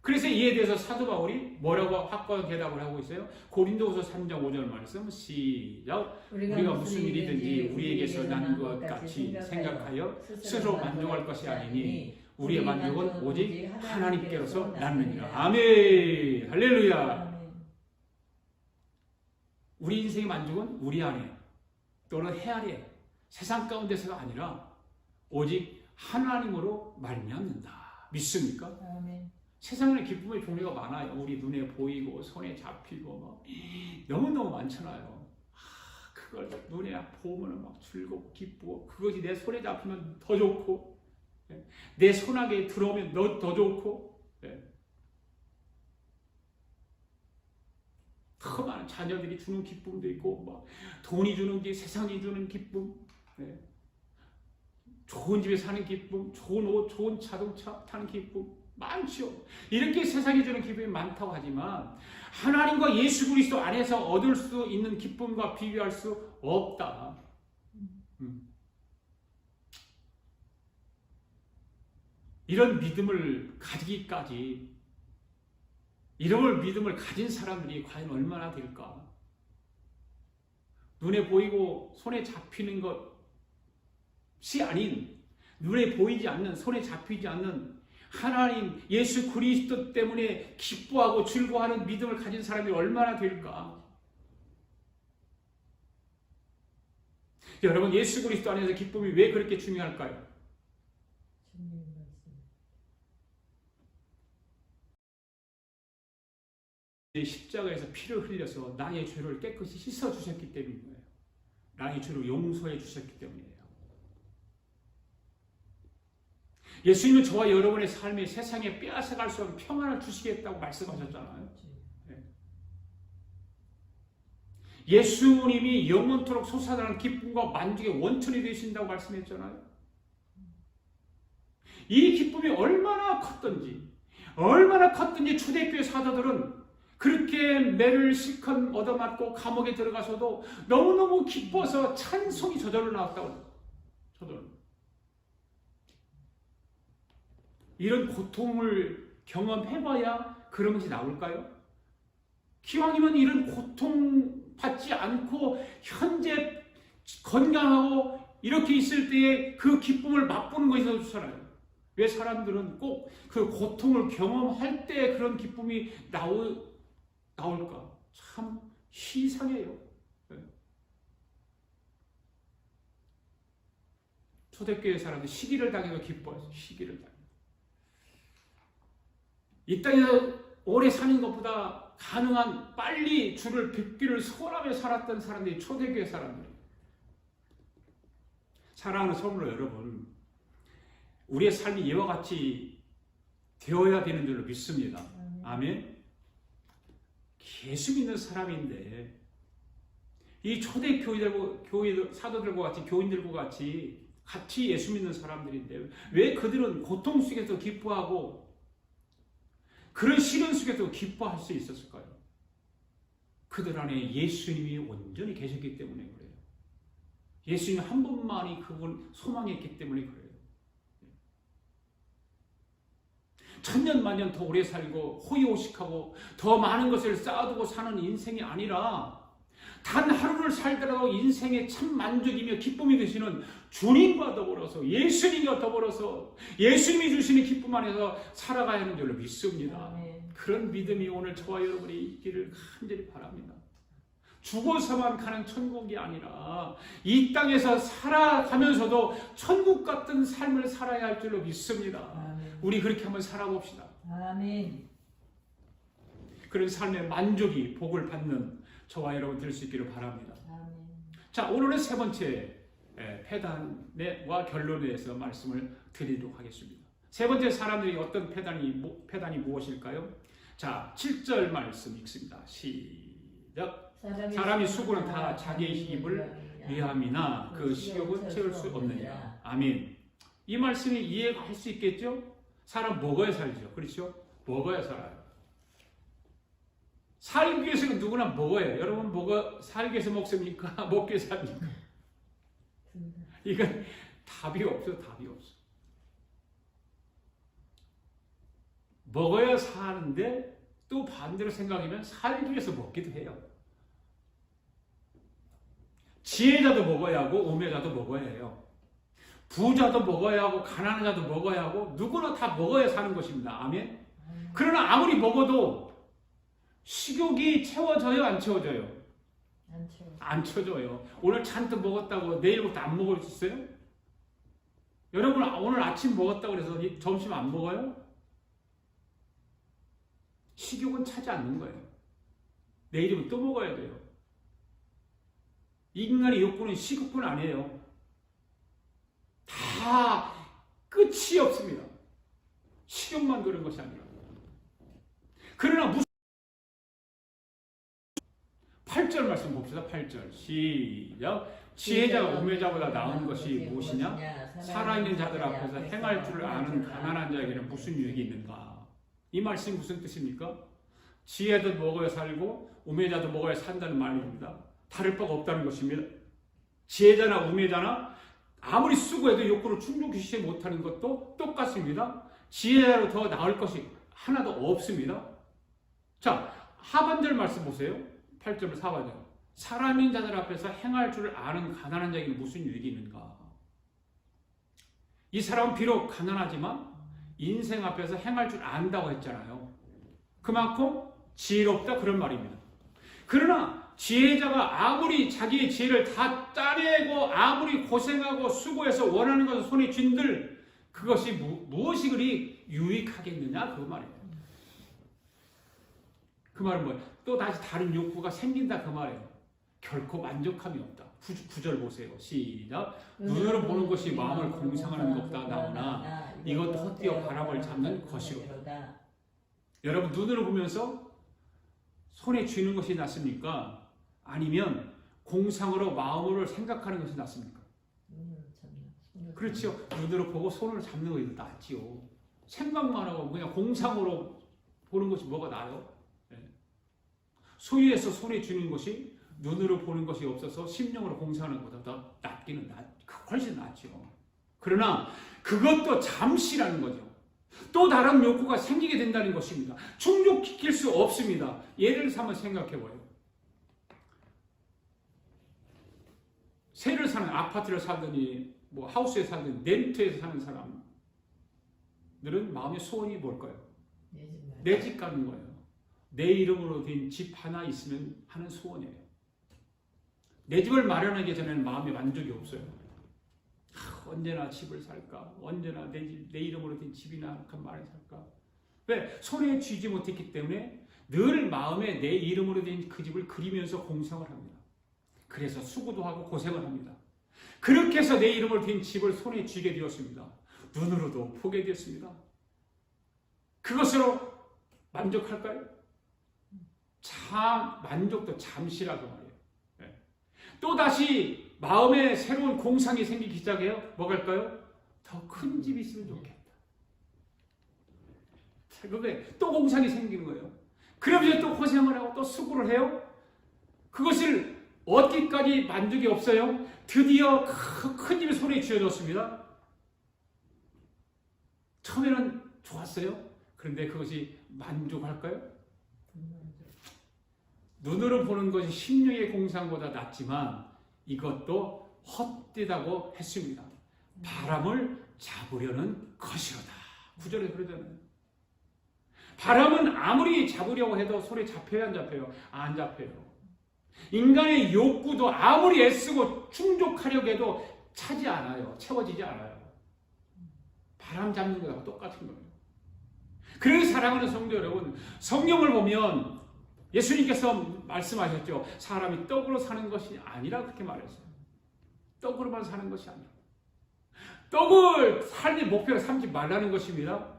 그래서 이에 대해서 사도 바울이 뭐라고 확고한 대답을 하고 있어요? 고린도후서 3장 5절 말씀 시작. 우리가 무슨 일이든지 우리에게서 난 것 같이 생각하여 스스로 만족할 것이 아니니 우리의 만족은 오직 하나님께로서 나느니라. 아멘. 할렐루야. 우리 인생의 만족은 우리 안에 또는 해 아래 세상 가운데서가 아니라 오직 하나님으로 말미암는다. 믿습니까? 아멘. 세상에는 기쁨의 종류가 많아요. 우리 눈에 보이고 손에 잡히고 막 너무너무 많잖아요. 그걸 눈에 보면 막 즐겁고 기쁘고 그것이 내 손에 잡히면 더 좋고 내 손아귀에 들어오면 더 좋고 더 많은 자녀들이 주는 기쁨도 있고 막 돈이 주는 게 세상이 주는 기쁨, 좋은 집에 사는 기쁨, 좋은 옷, 좋은 자동차 타는 기쁨 많죠. 이렇게 세상이 주는 기쁨이 많다고 하지만 하나님과 예수 그리스도 안에서 얻을 수 있는 기쁨과 비교할 수 없다. 이런 믿음을 가지기까지 이런 믿음을 가진 사람들이 과연 얼마나 될까? 눈에 보이고 손에 잡히는 것이 아닌 눈에 보이지 않는 손에 잡히지 않는 하나님 예수 그리스도 때문에 기뻐하고 즐거워하는 믿음을 가진 사람이 얼마나 될까? 여러분 예수 그리스도 안에서 기쁨이 왜 그렇게 중요할까요? 십자가에서 피를 흘려서 나의 죄를 깨끗이 씻어주셨기 때문이에요. 나의 죄를 용서해 주셨기 때문이에요. 예수님은 저와 여러분의 삶에 세상에 빼앗아갈 수 없는 평안을 주시겠다고 말씀하셨잖아요. 예수님이 영원토록 솟아나는 기쁨과 만족의 원천이 되신다고 말씀했잖아요. 이 기쁨이 얼마나 컸든지 초대교회 사도들은 그렇게 매를 실컷 얻어맞고 감옥에 들어가서도 너무너무 기뻐서 찬송이 저절로 나왔다고. 이런 고통을 경험해봐야 그런 것이 나올까요? 기왕이면 이런 고통받지 않고 현재 건강하고 이렇게 있을 때에 그 기쁨을 맛보는 것이 더 좋잖아요. 왜 사람들은 꼭 그 고통을 경험할 때 그런 기쁨이 나올까? 참 희상해요. 초대교회 사람들 시기를 당해서 기뻐해서 시기를 당해. 이 땅에서 오래 사는 것보다 가능한 빨리 주를 뵙기를 소원하며 살았던 사람들이 초대교회 사람들이에요. 사랑하는 성도 여러분, 우리의 삶이 이와 같이 되어야 되는 줄로 믿습니다. 아멘. 예수 믿는 사람인데 이 초대 교회들 사도들과 같이 교인들과 같이 예수 믿는 사람들인데 왜 그들은 고통 속에서 기뻐하고 그런 시련 속에서 기뻐할 수 있었을까요? 그들 안에 예수님이 온전히 계셨기 때문에 그래요. 예수님 한 분만이 그걸 소망했기 때문에 그래요. 천년 만년 더 오래 살고 호의호식하고 더 많은 것을 쌓아두고 사는 인생이 아니라 단 하루를 살더라도 인생의 참 만족이며 기쁨이 되시는 주님과 더불어서 예수님과 더불어서 예수님이 주시는 기쁨 안에서 살아가야 하는 줄로 믿습니다. 아멘. 그런 믿음이 오늘 저와 여러분이 있기를 간절히 바랍니다. 죽어서만 가는 천국이 아니라 이 땅에서 살아가면서도 천국 같은 삶을 살아야 할 줄로 믿습니다. 아멘. 우리 그렇게 한번 살아봅시다. 아멘. 그런 삶의 만족이 복을 받는 저와 여러분 될 수 있기를 바랍니다. 아멘. 자, 오늘은 세 번째 패단과 결론에 대해서 말씀을 드리도록 하겠습니다. 세 번째 사람들이 어떤 패단이 무엇일까요? 자, 7절 말씀 읽습니다. 시작. 사람이 수고는 다 자기의 힘을 위함이나 그 식욕은 채울 수 없느니라. 아멘. 이 말씀이 이해가 할 수 있겠죠? 사람 먹어야 살죠. 그렇죠? 먹어야 살아요. 살기 위해서는 누구나 먹어요. 여러분 살기 위해서 먹습니까? 먹기 위해서 삽니까? 이건 답이 없어. 먹어야 사는데 또 반대로 생각하면 살기 위해서 먹기도 해요. 지혜자도 먹어야 하고 우매자도 먹어야 해요. 부자도 먹어야 하고 가난한 자도 먹어야 하고 누구나 다 먹어야 사는 것입니다. 아멘. 그러나 아무리 먹어도 식욕이 채워져요, 안 채워져요? 안 채워져요. 오늘 잔뜩 먹었다고 내일부터 안 먹을 수 있어요? 여러분 오늘 아침 먹었다고 해서 점심 안 먹어요? 식욕은 차지 않는 거예요. 내일이면 또 먹어야 돼요. 인간의 욕구는 식욕뿐 아니에요. 다 끝이 없습니다. 식욕만 그런 것이 아니라. 그러나 무슨 8절 말씀 봅시다. 8절 시작. 지혜자가 우매자보다 나은 것이 무엇이냐? 살아있는 자들 앞에서 행할 줄 아는 가난한 자에게는 무슨 유익이 있는가? 이 말씀이 무슨 뜻입니까? 지혜도 먹어야 살고 우매자도 먹어야 산다는 말입니다. 다를 바가 없다는 것입니다. 지혜자나 우매자나 아무리 수고해도 욕구를 충족시키지 못하는 것도 똑같습니다. 지혜자로 더 나을 것이 하나도 없습니다. 자, 하반절 말씀 보세요. 8절 4반절. 사람인 자들 앞에서 행할 줄 아는 가난한 자에게 무슨 유익이 있는가? 이 사람은 비록 가난하지만 인생 앞에서 행할 줄 안다고 했잖아요. 그만큼 지혜롭다 그런 말입니다. 그러나 지혜자가 아무리 자기의 지혜를 다 짜내고 아무리 고생하고 수고해서 원하는 것을 손에 쥔들 그것이 무엇이 그리 유익하겠느냐 그 말이에요. 그 말은 뭐예요? 또 다시 다른 욕구가 생긴다 그 말이에요. 결코 만족함이 없다. 9절 보세요. 시작. 눈으로 보는 것이 마음을 공상하는 것보다 나오나 이것도 헛되어 바람을 잡는 것이로다. 여러분 눈으로 보면서 손에 쥐는 것이 낫습니까? 아니면 공상으로 마음으로 생각하는 것이 낫습니까? 그렇죠. 눈으로 보고 손으로 잡는 것이 낫지요. 생각만 하고 그냥 공상으로 보는 것이 뭐가 나아요? 소유해서 손에 쥐는 것이 눈으로 보는 것이 없어서 심령으로 공상하는 것보다 더 낫기는 훨씬 낫죠. 그러나 그것도 잠시라는 거죠. 또 다른 욕구가 생기게 된다는 것입니다. 충족시킬 수 없습니다. 예를 들어서 한번 생각해봐요. 세를 사는 아파트를 사더니 뭐 하우스에 사든 렌트에서 사는 사람들은 마음의 소원이 뭘까요? 내 집 가는 거예요. 내 이름으로 된 집 하나 있으면 하는 소원이에요. 내 집을 마련하기 전에는 마음의 만족이 없어요. 언제나 집을 살까? 언제나 내 이름으로 된 집이나 한 마련 살까? 왜? 손에 쥐지 못했기 때문에 늘 마음에 내 이름으로 된 그 집을 그리면서 공상을 합니다. 그래서 수고도 하고 고생을 합니다. 그렇게 해서 내 이름으로 된 집을 손에 쥐게 되었습니다. 눈으로도 보게 되었습니다. 그것으로 만족할까요? 만족도 잠시라고 말이에요. 네. 또다시 마음에 새로운 공상이 생기기 시작해요. 뭐갈까요? 더 큰 집이 있으면 좋겠다. 그게 또 공상이 생기는 거예요. 그러면서 또 고생을 하고 또 수고를 해요. 그것을 얻기까지 만족이 없어요. 드디어 큰 집이 손에 쥐어졌습니다. 처음에는 좋았어요. 그런데 그것이 만족할까요? 눈으로 보는 것이 심령의 공상보다 낫지만 이것도 헛되다고 했습니다. 바람을 잡으려는 것이로다. 9절에 그러잖아요. 바람은 아무리 잡으려고 해도 손에 잡혀요, 안 잡혀요? 안 잡혀요. 인간의 욕구도 아무리 애쓰고 충족하려고 해도 차지 않아요. 채워지지 않아요. 바람 잡는 것하고 똑같은 거예요. 그래서 사랑하는 성도 여러분, 성경을 보면 예수님께서 말씀하셨죠. 사람이 떡으로 사는 것이 아니라 그렇게 말했어요. 떡으로만 사는 것이 아니라. 떡을 삶의 목표로 삼지 말라는 것입니다.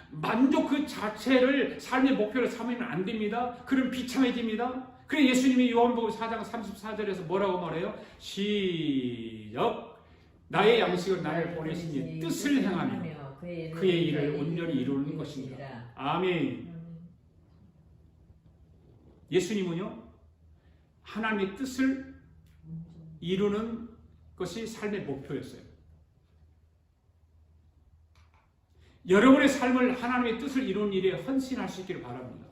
만족 그 자체를 삶의 목표로 삼으면 안 됩니다. 그럼 비참해집니다. 그래서 예수님이 요한복음 4장 34절에서 뭐라고 말해요? 시작. 나의 양식은 나를 보내신 이의 뜻을 행하며 그의 일을 온전히 이루는 것입니다. 아멘. 예수님은요, 하나님의 뜻을 이루는 것이 삶의 목표였어요. 여러분의 삶을 하나님의 뜻을 이루는 일에 헌신할 수 있기를 바랍니다.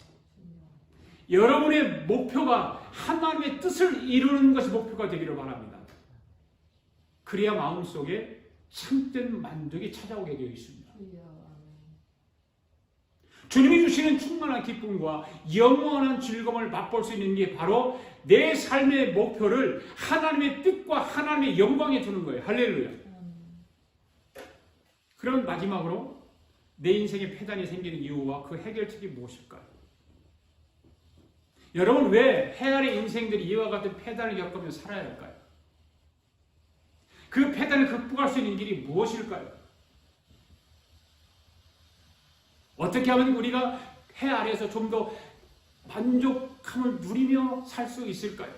여러분의 목표가 하나님의 뜻을 이루는 것이 목표가 되기를 바랍니다. 그래야 마음속에 참된 만족이 찾아오게 되어 있습니다. 주님이 주시는 충만한 기쁨과 영원한 즐거움을 맛볼 수 있는 게 바로 내 삶의 목표를 하나님의 뜻과 하나님의 영광에 두는 거예요. 할렐루야. 그럼 마지막으로 내 인생에 폐단이 생기는 이유와 그 해결책이 무엇일까요? 여러분, 왜 해아의 인생들이 이와 같은 폐단을 겪으며 살아야 할까요? 그 폐단을 극복할 수 있는 길이 무엇일까요? 어떻게 하면 우리가 해 아래에서 좀 더 만족함을 누리며 살 수 있을까요?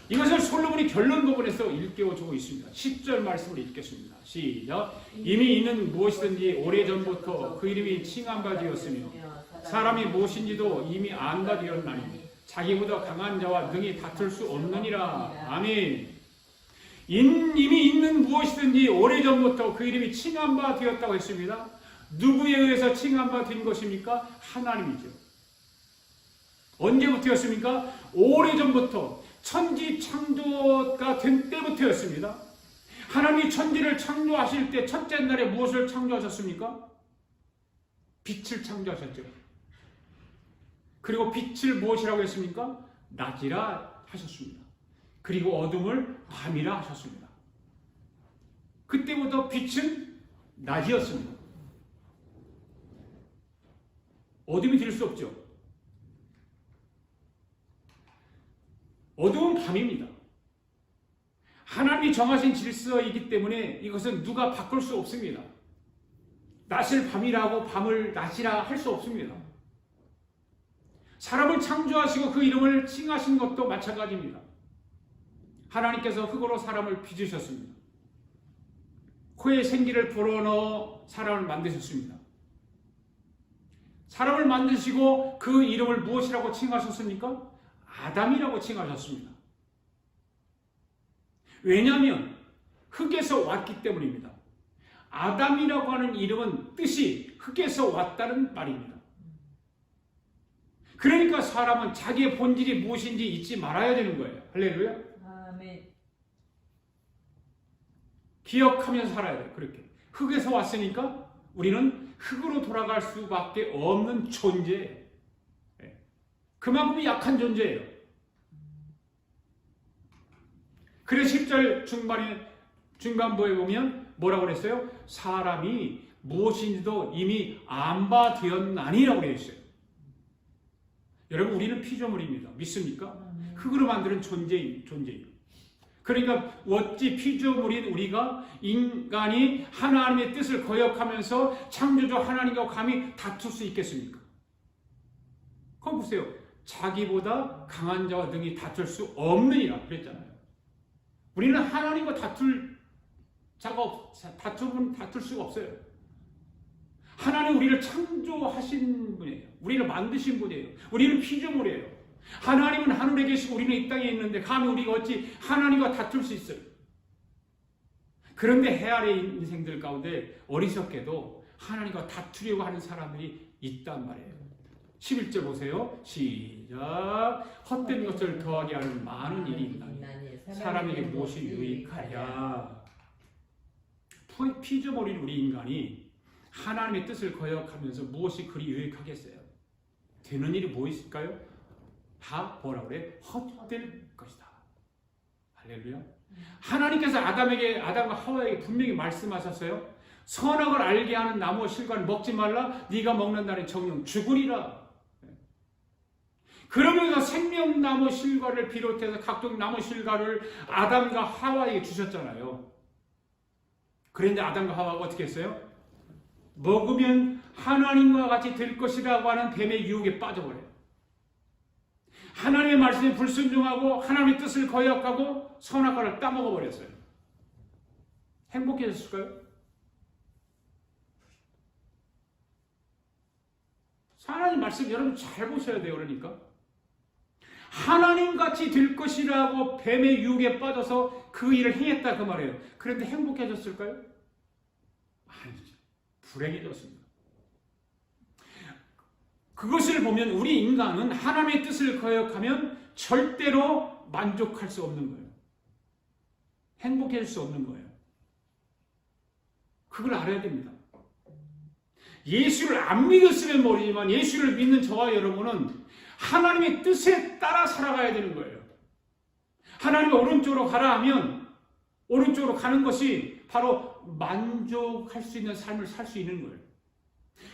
이것을 솔로몬이 결론 부분에서 일깨워주고 있습니다. 10절 말씀을 읽겠습니다. 시작. 이미 이는 무엇이든지 오래전부터 그 이름이 칭함바 되었으며 사람이 무엇인지도 이미 안바 되었나니 자기보다 강한 자와 능히 다툴 수 없느니라. 아멘. 이미 있는 무엇이든지 오래전부터 그 이름이 칭함바 되었다고 했습니다. 누구에 의해서 칭함바 된 것입니까? 하나님이죠. 언제부터였습니까? 오래전부터 천지 창조가 된 때부터였습니다. 하나님이 천지를 창조하실 때 첫째 날에 무엇을 창조하셨습니까? 빛을 창조하셨죠. 그리고 빛을 무엇이라고 했습니까? 낮이라 하셨습니다. 그리고 어둠을 밤이라 하셨습니다. 그때부터 빛은 낮이었습니다. 어둠이 될 수 없죠. 어두운 밤입니다. 하나님이 정하신 질서이기 때문에 이것은 누가 바꿀 수 없습니다. 낮을 밤이라고 밤을 낮이라 할 수 없습니다. 사람을 창조하시고 그 이름을 칭하신 것도 마찬가지입니다. 하나님께서 흙으로 사람을 빚으셨습니다. 코에 생기를 불어넣어 사람을 만드셨습니다. 사람을 만드시고 그 이름을 무엇이라고 칭하셨습니까? 아담이라고 칭하셨습니다. 왜냐하면 흙에서 왔기 때문입니다. 아담이라고 하는 이름은 뜻이 흙에서 왔다는 말입니다. 그러니까 사람은 자기의 본질이 무엇인지 잊지 말아야 되는 거예요. 할렐루야. 아멘. 기억하면서 살아야 돼요. 그렇게. 흙에서 왔으니까 우리는 흙으로 돌아갈 수밖에 없는 존재예요. 그만큼 약한 존재예요. 그래서 10절 중반부에 보면 뭐라고 그랬어요? 사람이 무엇인지도 이미 안바되었나니라고 그랬어요. 여러분, 우리는 피조물입니다. 믿습니까? 흙으로 만드는 존재예요. 그러니까 어찌 피조물인 우리가 인간이 하나님의 뜻을 거역하면서 창조주 하나님과 감히 다툴 수 있겠습니까? 그럼 보세요. 자기보다 강한 자와 능히 다툴 수 없느니라 그랬잖아요. 우리는 하나님과 다툴 수가 없어요. 하나님 우리를 창조하신 분이에요. 우리를 만드신 분이에요. 우리는 피조물이에요. 하나님은 하늘에 계시고 우리는 이 땅에 있는데 감히 우리가 어찌 하나님과 다툴 수 있어요? 그런데 해 아래 인생들 가운데 어리석게도 하나님과 다투려고 하는 사람들이 있단 말이에요. 11절 보세요. 시작. 헛된 것을 더하게 하는 많은 일이 있나니 사람에게 무엇이 유익하랴. 피조물인 우리 인간이 하나님의 뜻을 거역하면서 무엇이 그리 유익하겠어요? 되는 일이 뭐 있을까요? 다 뭐라 그래? 헛된 것이다. 할렐루야. 하나님께서 아담과 하와에게 분명히 말씀하셨어요. 선악을 알게 하는 나무와 실과를 먹지 말라. 네가 먹는 날에 정령 죽으리라. 그러면서 생명나무 실과를 비롯해서 각종 나무 실과를 아담과 하와에게 주셨잖아요. 그런데 아담과 하와가 어떻게 했어요? 먹으면 하나님과 같이 될 것이라고 하는 뱀의 유혹에 빠져버려요. 하나님의 말씀에 불순종하고 하나님의 뜻을 거역하고 선악과를 따먹어버렸어요. 행복해졌을까요? 하나님 말씀 여러분 잘 보셔야 돼요. 그러니까 하나님같이 될 것이라고 뱀의 유혹에 빠져서 그 일을 행했다 그 말이에요. 그런데 행복해졌을까요? 아니죠. 불행해졌습니다. 그것을 보면 우리 인간은 하나님의 뜻을 거역하면 절대로 만족할 수 없는 거예요. 행복해질 수 없는 거예요. 그걸 알아야 됩니다. 예수를 안 믿었으면 모르지만 예수를 믿는 저와 여러분은 하나님의 뜻에 따라 살아가야 되는 거예요. 하나님이 오른쪽으로 가라 하면 오른쪽으로 가는 것이 바로 만족할 수 있는 삶을 살 수 있는 거예요.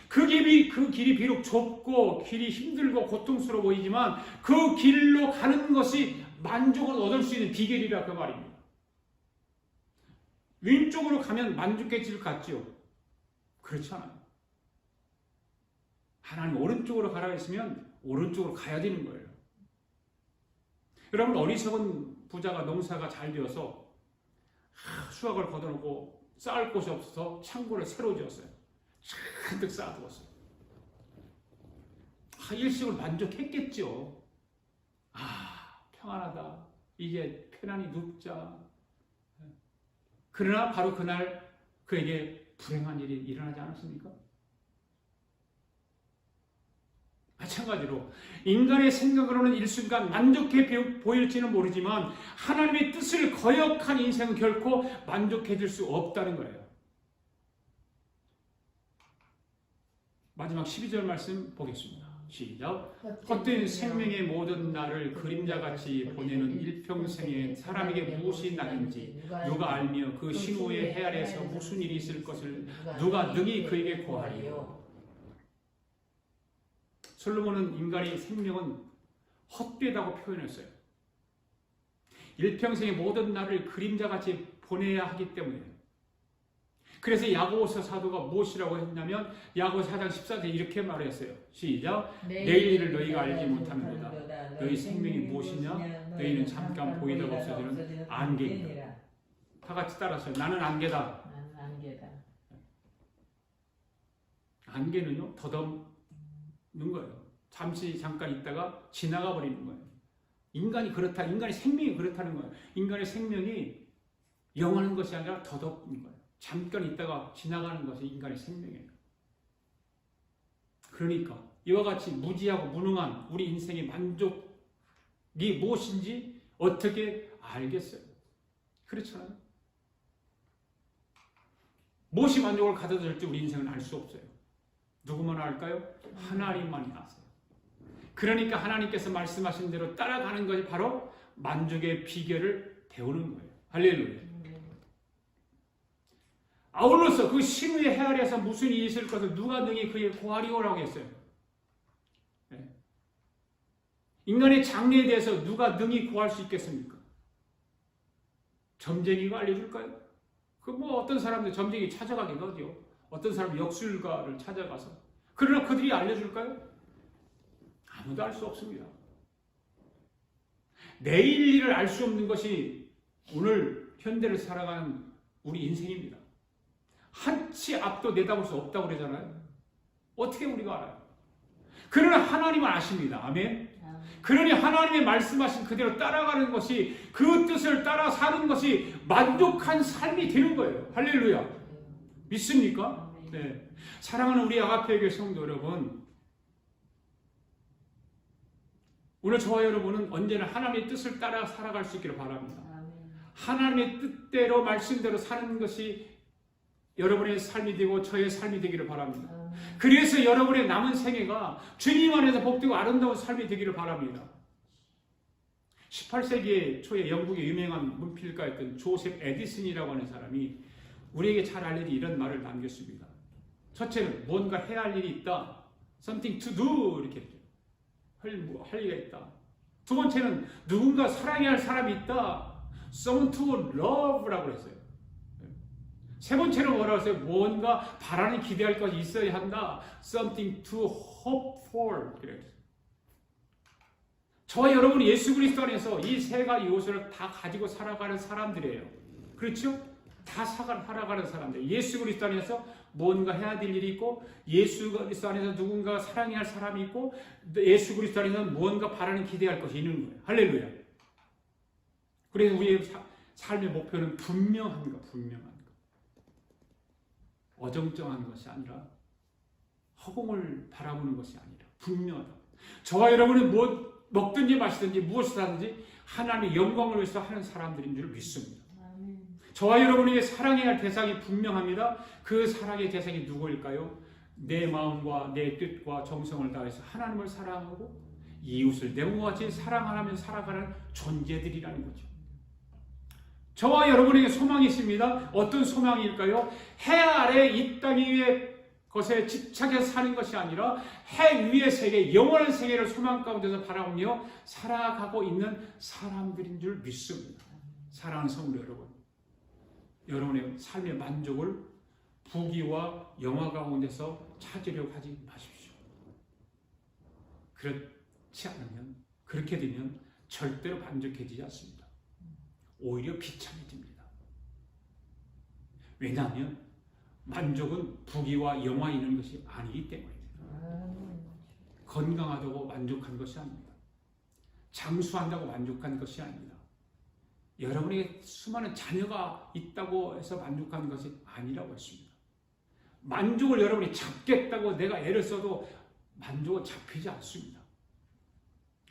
그 길이 비록 좁고 길이 힘들고 고통스러워 보이지만 그 길로 가는 것이 만족을 얻을 수 있는 비결이라 그 말입니다. 왼쪽으로 가면 만족해질 것 같죠? 그렇지 않아요. 하나님 오른쪽으로 가라 했으면 오른쪽으로 가야 되는 거예요. 여러분, 어리석은 부자가 농사가 잘 되어서 수확을 걷어놓고 쌓을 곳이 없어서 창고를 새로 지었어요. 잔뜩 쌓아두었어요. 일식을 만족했겠죠. 평안하다. 이제 편안히 눕자. 그러나 바로 그날 그에게 불행한 일이 일어나지 않았습니까? 마찬가지로 인간의 생각으로는 일순간 만족해 보일지는 모르지만 하나님의 뜻을 거역한 인생은 결코 만족해질 수 없다는 거예요. 마지막 12절 말씀 보겠습니다. 시작. 헛된 생명의 모든 날을 그림자같이 보내는 일평생에 사람에게 무엇이 나는지 누가 알며 그 신호의 해 아래에서 무슨 일이 있을 것을 누가 능히 그에게 고하리요. 솔로몬은 인간의 생명은 헛되다고 표현했어요. 일평생의 모든 날을 그림자같이 보내야 하기 때문에. 그래서 야고보서 사도가 무엇이라고 했냐면 야고보서 4장 14절에 이렇게 말했어요. 시작. 내일 일을 너희가 알지 못하는도다. 너희 생명이 무엇이냐? 너희는 잠깐 보이다가 없어지는 안개이다. 다 같이 따라서요. 나는 안개다. 안개는요, 덧없는 거예요. 잠깐 있다가 지나가 버리는 거예요. 인간이 그렇다. 인간의 생명이 그렇다는 거예요. 인간의 생명이 영원한 것이 아니라 덧없는 거예요. 잠깐 있다가 지나가는 것이 인간의 생명이에요. 그러니까 이와 같이 무지하고 무능한 우리 인생의 만족이 무엇인지 어떻게 알겠어요? 그렇잖아요. 무엇이 만족을 가져다 줄지 우리 인생은 알 수 없어요. 누구만 알까요? 하나님만이 아세요. 그러니까 하나님께서 말씀하신 대로 따라가는 것이 바로 만족의 비결을 배우는 거예요. 할렐루야. 아울러서 그 신우의 해 아래에서 무슨 일이 있을 것을 누가 능히 그에게 고하리오라고 했어요. 네. 인간의 장래에 대해서 누가 능히 고할 수 있겠습니까? 점쟁이가 알려줄까요? 어떤 사람들 점쟁이 찾아가긴 하죠. 어떤 사람은 역술가를 찾아가서. 그러나 그들이 알려줄까요? 아무도 알 수 없습니다. 내일 일을 알 수 없는 것이 오늘 현대를 살아가는 우리 인생입니다. 한치 앞도 내다볼 수 없다고 그러잖아요. 어떻게 우리가 알아요? 그러나 하나님은 아십니다. 아멘. 그러니 하나님의 말씀하신 그대로 따라가는 것이 그 뜻을 따라 사는 것이 만족한 삶이 되는 거예요. 할렐루야. 믿습니까? 네. 사랑하는 우리 아가페 교회 성도 여러분, 오늘 저와 여러분은 언제나 하나님의 뜻을 따라 살아갈 수 있기를 바랍니다. 하나님의 뜻대로 말씀대로 사는 것이 여러분의 삶이 되고 저의 삶이 되기를 바랍니다. 그래서 여러분의 남은 생애가 주님 안에서 복되고 아름다운 삶이 되기를 바랍니다. 18세기 초에 영국의 유명한 문필가였던 조셉 에디슨이라고 하는 사람이 우리에게 잘 알려진 이런 말을 남겼습니다. 첫째는 뭔가 해야 할 일이 있다. Something to do 이렇게 했죠. 할 일이 있다. 두 번째는 누군가 사랑해야 할 사람이 있다. Someone to love라고 했어요. 세 번째는 뭐라고 했어요? 뭔가 바라는 기대할 것이 있어야 한다. Something to hope for. 그랬어요. 저와 여러분이 예수 그리스도 안에서 이 세 가지 요소를 다 가지고 살아가는 사람들이에요. 그렇죠? 다 살아가는 사람들. 예수 그리스도 안에서 뭔가 해야 될 일이 있고, 예수 그리스도 안에서 누군가 사랑해야 할 사람이 있고, 예수 그리스도 안에서 뭔가 바라는 기대할 것이 있는 거예요. 할렐루야. 그래서 우리의 삶의 목표는 분명한 것, 분명한 것. 어정쩡한 것이 아니라 허공을 바라보는 것이 아니라 분명하다. 저와 여러분은 뭐 먹든지 마시든지 무엇을 하든지 하나님의 영광을 위해서 하는 사람들인 줄 믿습니다. 저와 여러분에게 사랑해야 할 대상이 분명합니다. 그 사랑의 대상이 누구일까요? 내 마음과 내 뜻과 정성을 다해서 하나님을 사랑하고 이웃을 내 몸과 같이 사랑하며 살아가는 존재들이라는 거죠. 저와 여러분에게 소망이 있습니다. 어떤 소망일까요? 해 아래 이 땅 위에 것에 집착해서 사는 것이 아니라 해 위의 세계, 영원한 세계를 소망 가운데서 바라보며 살아가고 있는 사람들인 줄 믿습니다. 사랑하는 성도 여러분, 여러분의 삶의 만족을 부귀와 영화 가운데서 찾으려고 하지 마십시오. 그렇지 않으면, 그렇게 되면 절대로 만족해지지 않습니다. 오히려 비참해집니다. 왜냐하면 만족은 부귀와 영화에 있는 것이 아니기 때문입니다. 건강하다고 만족한 것이 아닙니다. 장수한다고 만족한 것이 아닙니다. 여러분에게 수많은 자녀가 있다고 해서 만족한 것이 아니라고 했습니다. 만족을 여러분이 잡겠다고 내가 애를 써도 만족은 잡히지 않습니다.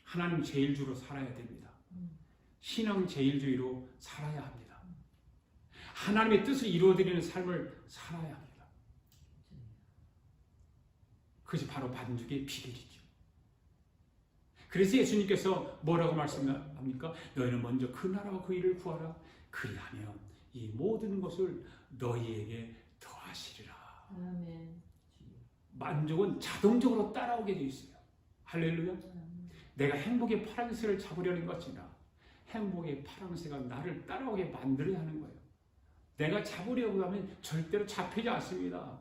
하나님 제일주로 살아야 됩니다. 신앙 제일주의로 살아야 합니다. 하나님의 뜻을 이루어드리는 삶을 살아야 합니다. 그것이 바로 만족의 비결이죠. 그래서 예수님께서 뭐라고 말씀합니까? 너희는 먼저 그 나라와 그 일을 구하라. 그리하면 이 모든 것을 너희에게 더하시리라. 아멘. 만족은 자동적으로 따라오게 되어 있어요. 할렐루야. 내가 행복의 파랑새를 잡으려는 것이 아니라 행복의 파랑새가 나를 따라오게 만들어야 하는 거예요. 내가 잡으려고 하면 절대로 잡히지 않습니다.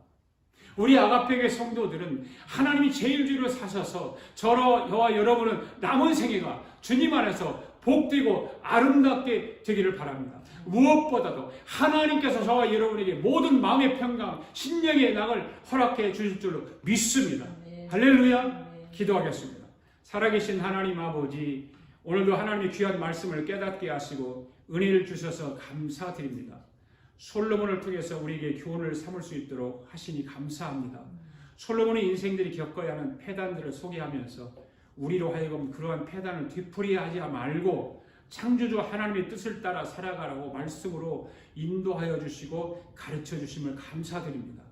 우리 아가페의 성도들은 하나님이 제일주의로 사셔서 저와 여러분은 남은 생애가 주님 안에서 복되고 아름답게 되기를 바랍니다. 무엇보다도 하나님께서 저와 여러분에게 모든 마음의 평강, 심령의 낙을 허락해 주실 줄로 믿습니다. 할렐루야. 기도하겠습니다. 살아계신 하나님 아버지, 오늘도 하나님의 귀한 말씀을 깨닫게 하시고 은혜를 주셔서 감사드립니다. 솔로몬을 통해서 우리에게 교훈을 삼을 수 있도록 하시니 감사합니다. 솔로몬의 인생들이 겪어야 하는 폐단들을 소개하면서 우리로 하여금 그러한 폐단을 뒤풀이하지 말고 창조주 하나님의 뜻을 따라 살아가라고 말씀으로 인도하여 주시고 가르쳐 주심을 감사드립니다.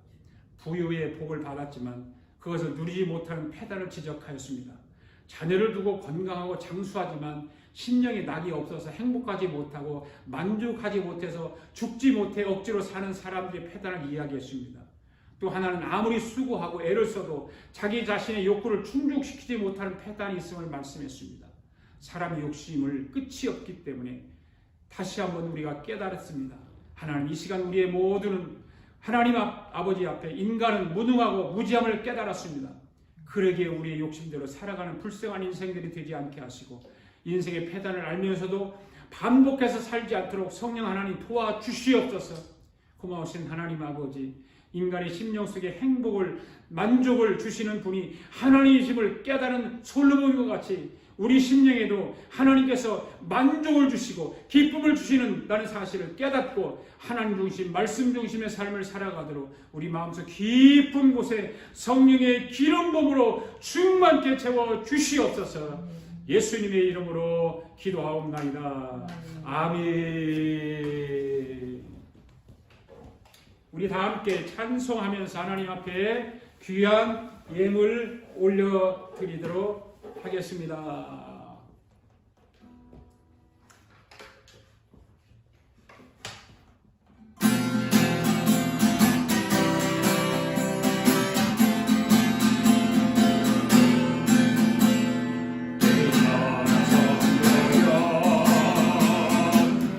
부유의 복을 받았지만 그것을 누리지 못하는 폐단을 지적하였습니다. 자녀를 두고 건강하고 장수하지만 심령의 낙이 없어서 행복하지 못하고 만족하지 못해서 죽지 못해 억지로 사는 사람들의 폐단을 이야기했습니다. 또 하나는 아무리 수고하고 애를 써도 자기 자신의 욕구를 충족시키지 못하는 폐단이 있음을 말씀했습니다. 사람의 욕심을 끝이 없기 때문에 다시 한번 우리가 깨달았습니다. 하나님, 이 시간 우리의 모두는 하나님 아버지 앞에 인간은 무능하고 무지함을 깨달았습니다. 그러기에 우리의 욕심대로 살아가는 불쌍한 인생들이 되지 않게 하시고 인생의 폐단을 알면서도 반복해서 살지 않도록 성령 하나님 도와주시옵소서. 고마우신 하나님 아버지, 인간의 심령 속에 행복을, 만족을 주시는 분이 하나님이심을 깨달은 솔로몬과 같이 우리 심령에도 하나님께서 만족을 주시고 기쁨을 주시는다는 사실을 깨닫고 하나님 중심, 말씀 중심의 삶을 살아가도록 우리 마음속 깊은 곳에 성령의 기름 부음으로 충만케 채워 주시옵소서. 예수님의 이름으로 기도하옵나이다. 아멘. 우리 다 함께 찬송하면서 하나님 앞에 귀한 예물 올려드리도록 하겠습니다.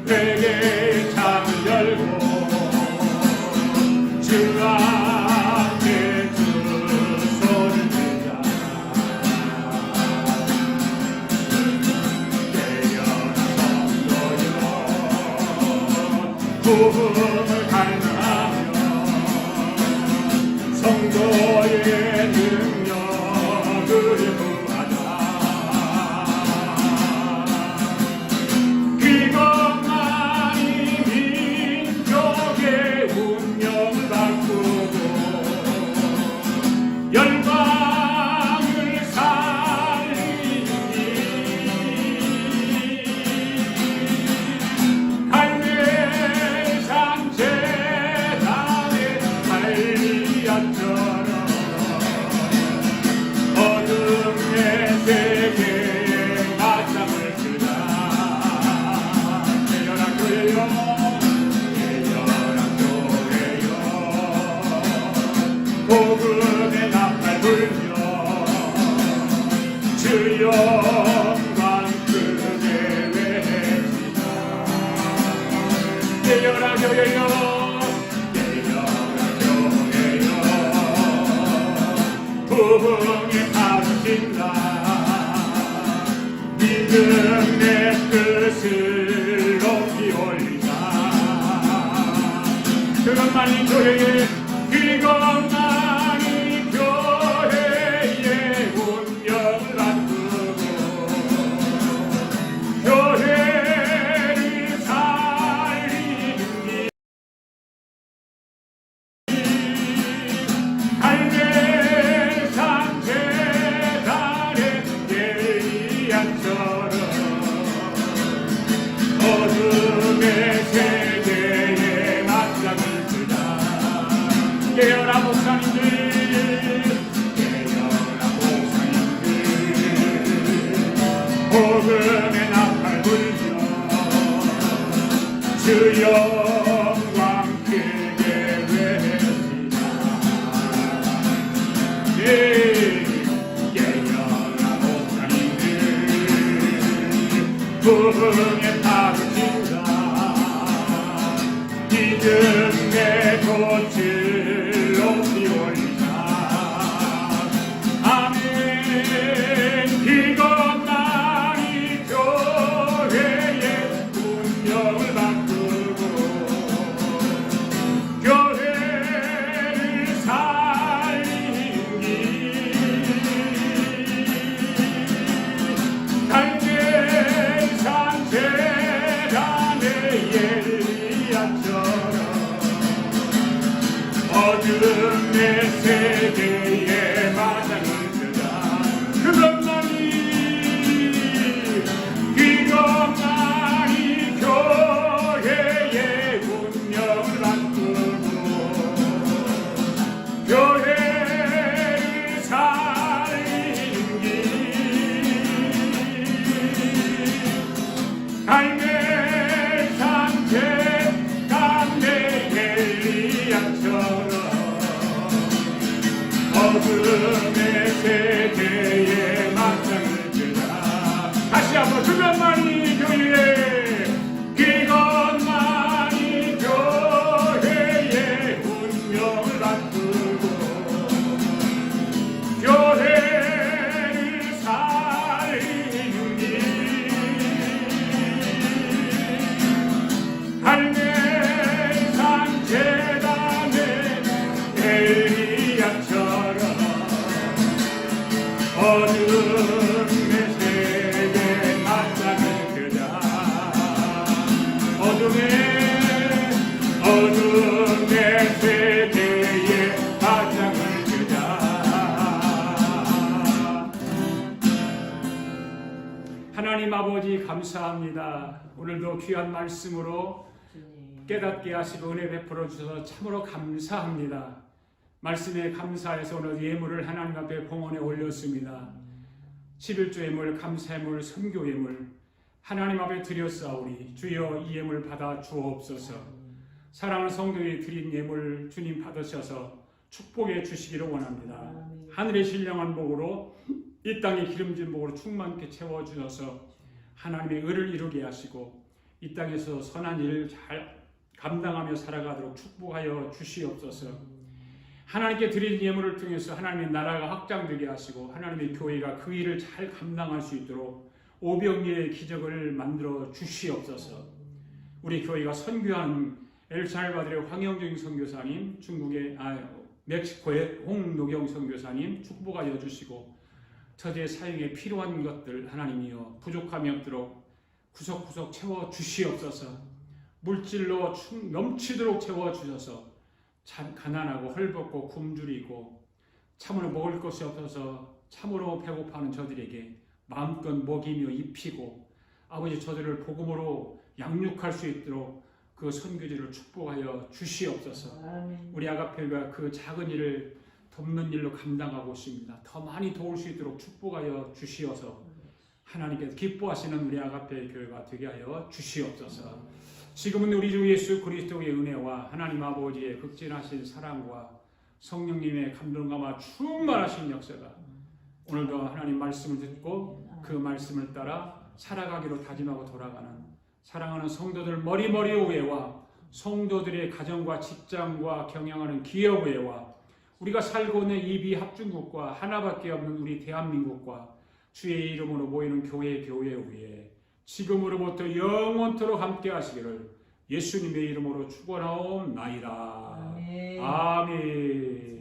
회개의 창을 열고 주 앞에 두 손을 들자. 복음을 갈망하며 성도의 능력을 구하자. 그것만이 민족의 운명을 바꾸고 깨어라 교회여 부흥이 가르친다 믿음 내 뜻을 높이 올리자 그것만이 교회의 그것만이 교회의 운명을 바꾸고 교회를 살리는 길 갈매산 재단의 예리한처럼 어둠의 세계에 맞짱을 뜨자 깨어라 목사님들 깨어라 목사님들 복음의 나팔 불며 주 영광 크게 외치자 깨어라 목사님들 부흥의 탑을 친다 믿음의 꽃을 높이 올리자 아멘 이것만이 교회의 운명을 바꾸고 교회를 살리는 길 갈매산 재단의 예리한처럼 어둠의 세계에 마당을 뜨자 그것만이 교회의 운명을 바꾸고 교회를 살리는 길 갈매산 재단의 예리한처럼 어둠의 세계에 맞짱을 뜨자 다시 한번 그것만이 교회 그것만이 교회의 운명을 바꾸고 교회를 살리는 길 갈매산 재단의 예리한처럼 어둠의 세계에 맞짱을 뜨자 어둠의 세계에 맞짱을 뜨자 하나님 아버지 감사합니다. 오늘도 귀한 말씀으로 깨닫게 하시고 은혜 베풀어 주셔서 참으로 감사합니다. 말씀에 감사해서 오늘 예물을 하나님 앞에 봉헌에 올렸습니다. 11조 예물, 감사 예물, 선교 예물 하나님 앞에 드렸사오니 주여 이 예물 받아 주옵소서. 사랑하는 성도들이 드린 예물 주님 받으셔서 축복해 주시기를 원합니다. 하늘의 신령한 복으로 이 땅의 기름진 복으로 충만케 채워주셔서 하나님의 의를 이루게 하시고 이 땅에서 선한 일을 잘 감당하며 살아가도록 축복하여 주시옵소서. 하나님께 드린 예물을 통해서 하나님의 나라가 확장되게 하시고 하나님의 교회가 그 일을 잘 감당할 수 있도록 오병이의 기적을 만들어 주시옵소서. 우리 교회가 선교한 엘살바도르의 황영정 선교사님, 중국의 멕시코의 홍노경 선교사님 축복하여 주시고 저제 사역에 필요한 것들 하나님이여 부족함이 없도록 구석구석 채워 주시옵소서. 물질로 넘치도록 채워 주셔서 참 가난하고 헐벗고 굶주리고 참으로 먹을 것이 없어서 참으로 배고파하는 저들에게 마음껏 먹이며 입히고 아버지 저들을 복음으로 양육할 수 있도록 그 선교지를 축복하여 주시옵소서. 우리 아가페가 그 작은 일을 돕는 일로 감당하고 있습니다. 더 많이 도울 수 있도록 축복하여 주시어서 하나님께서 기뻐하시는 우리 아가페 교회가 되게 하여 주시옵소서. 지금은 우리 주 예수 그리스도의 은혜와 하나님 아버지의 극진하신 사랑과 성령님의 감동감화 충만하신 역사가 오늘도 하나님 말씀을 듣고 그 말씀을 따라 살아가기로 다짐하고 돌아가는 사랑하는 성도들 머리머리 우애와 성도들의 가정과 직장과 경영하는 기업의회와 우리가 살고 있는 이 비합중국과 하나밖에 없는 우리 대한민국과 주의 이름으로 모이는 교회 위에 지금으로부터 영원토록 함께 하시기를 예수님의 이름으로 축원하옵나이다. 아멘.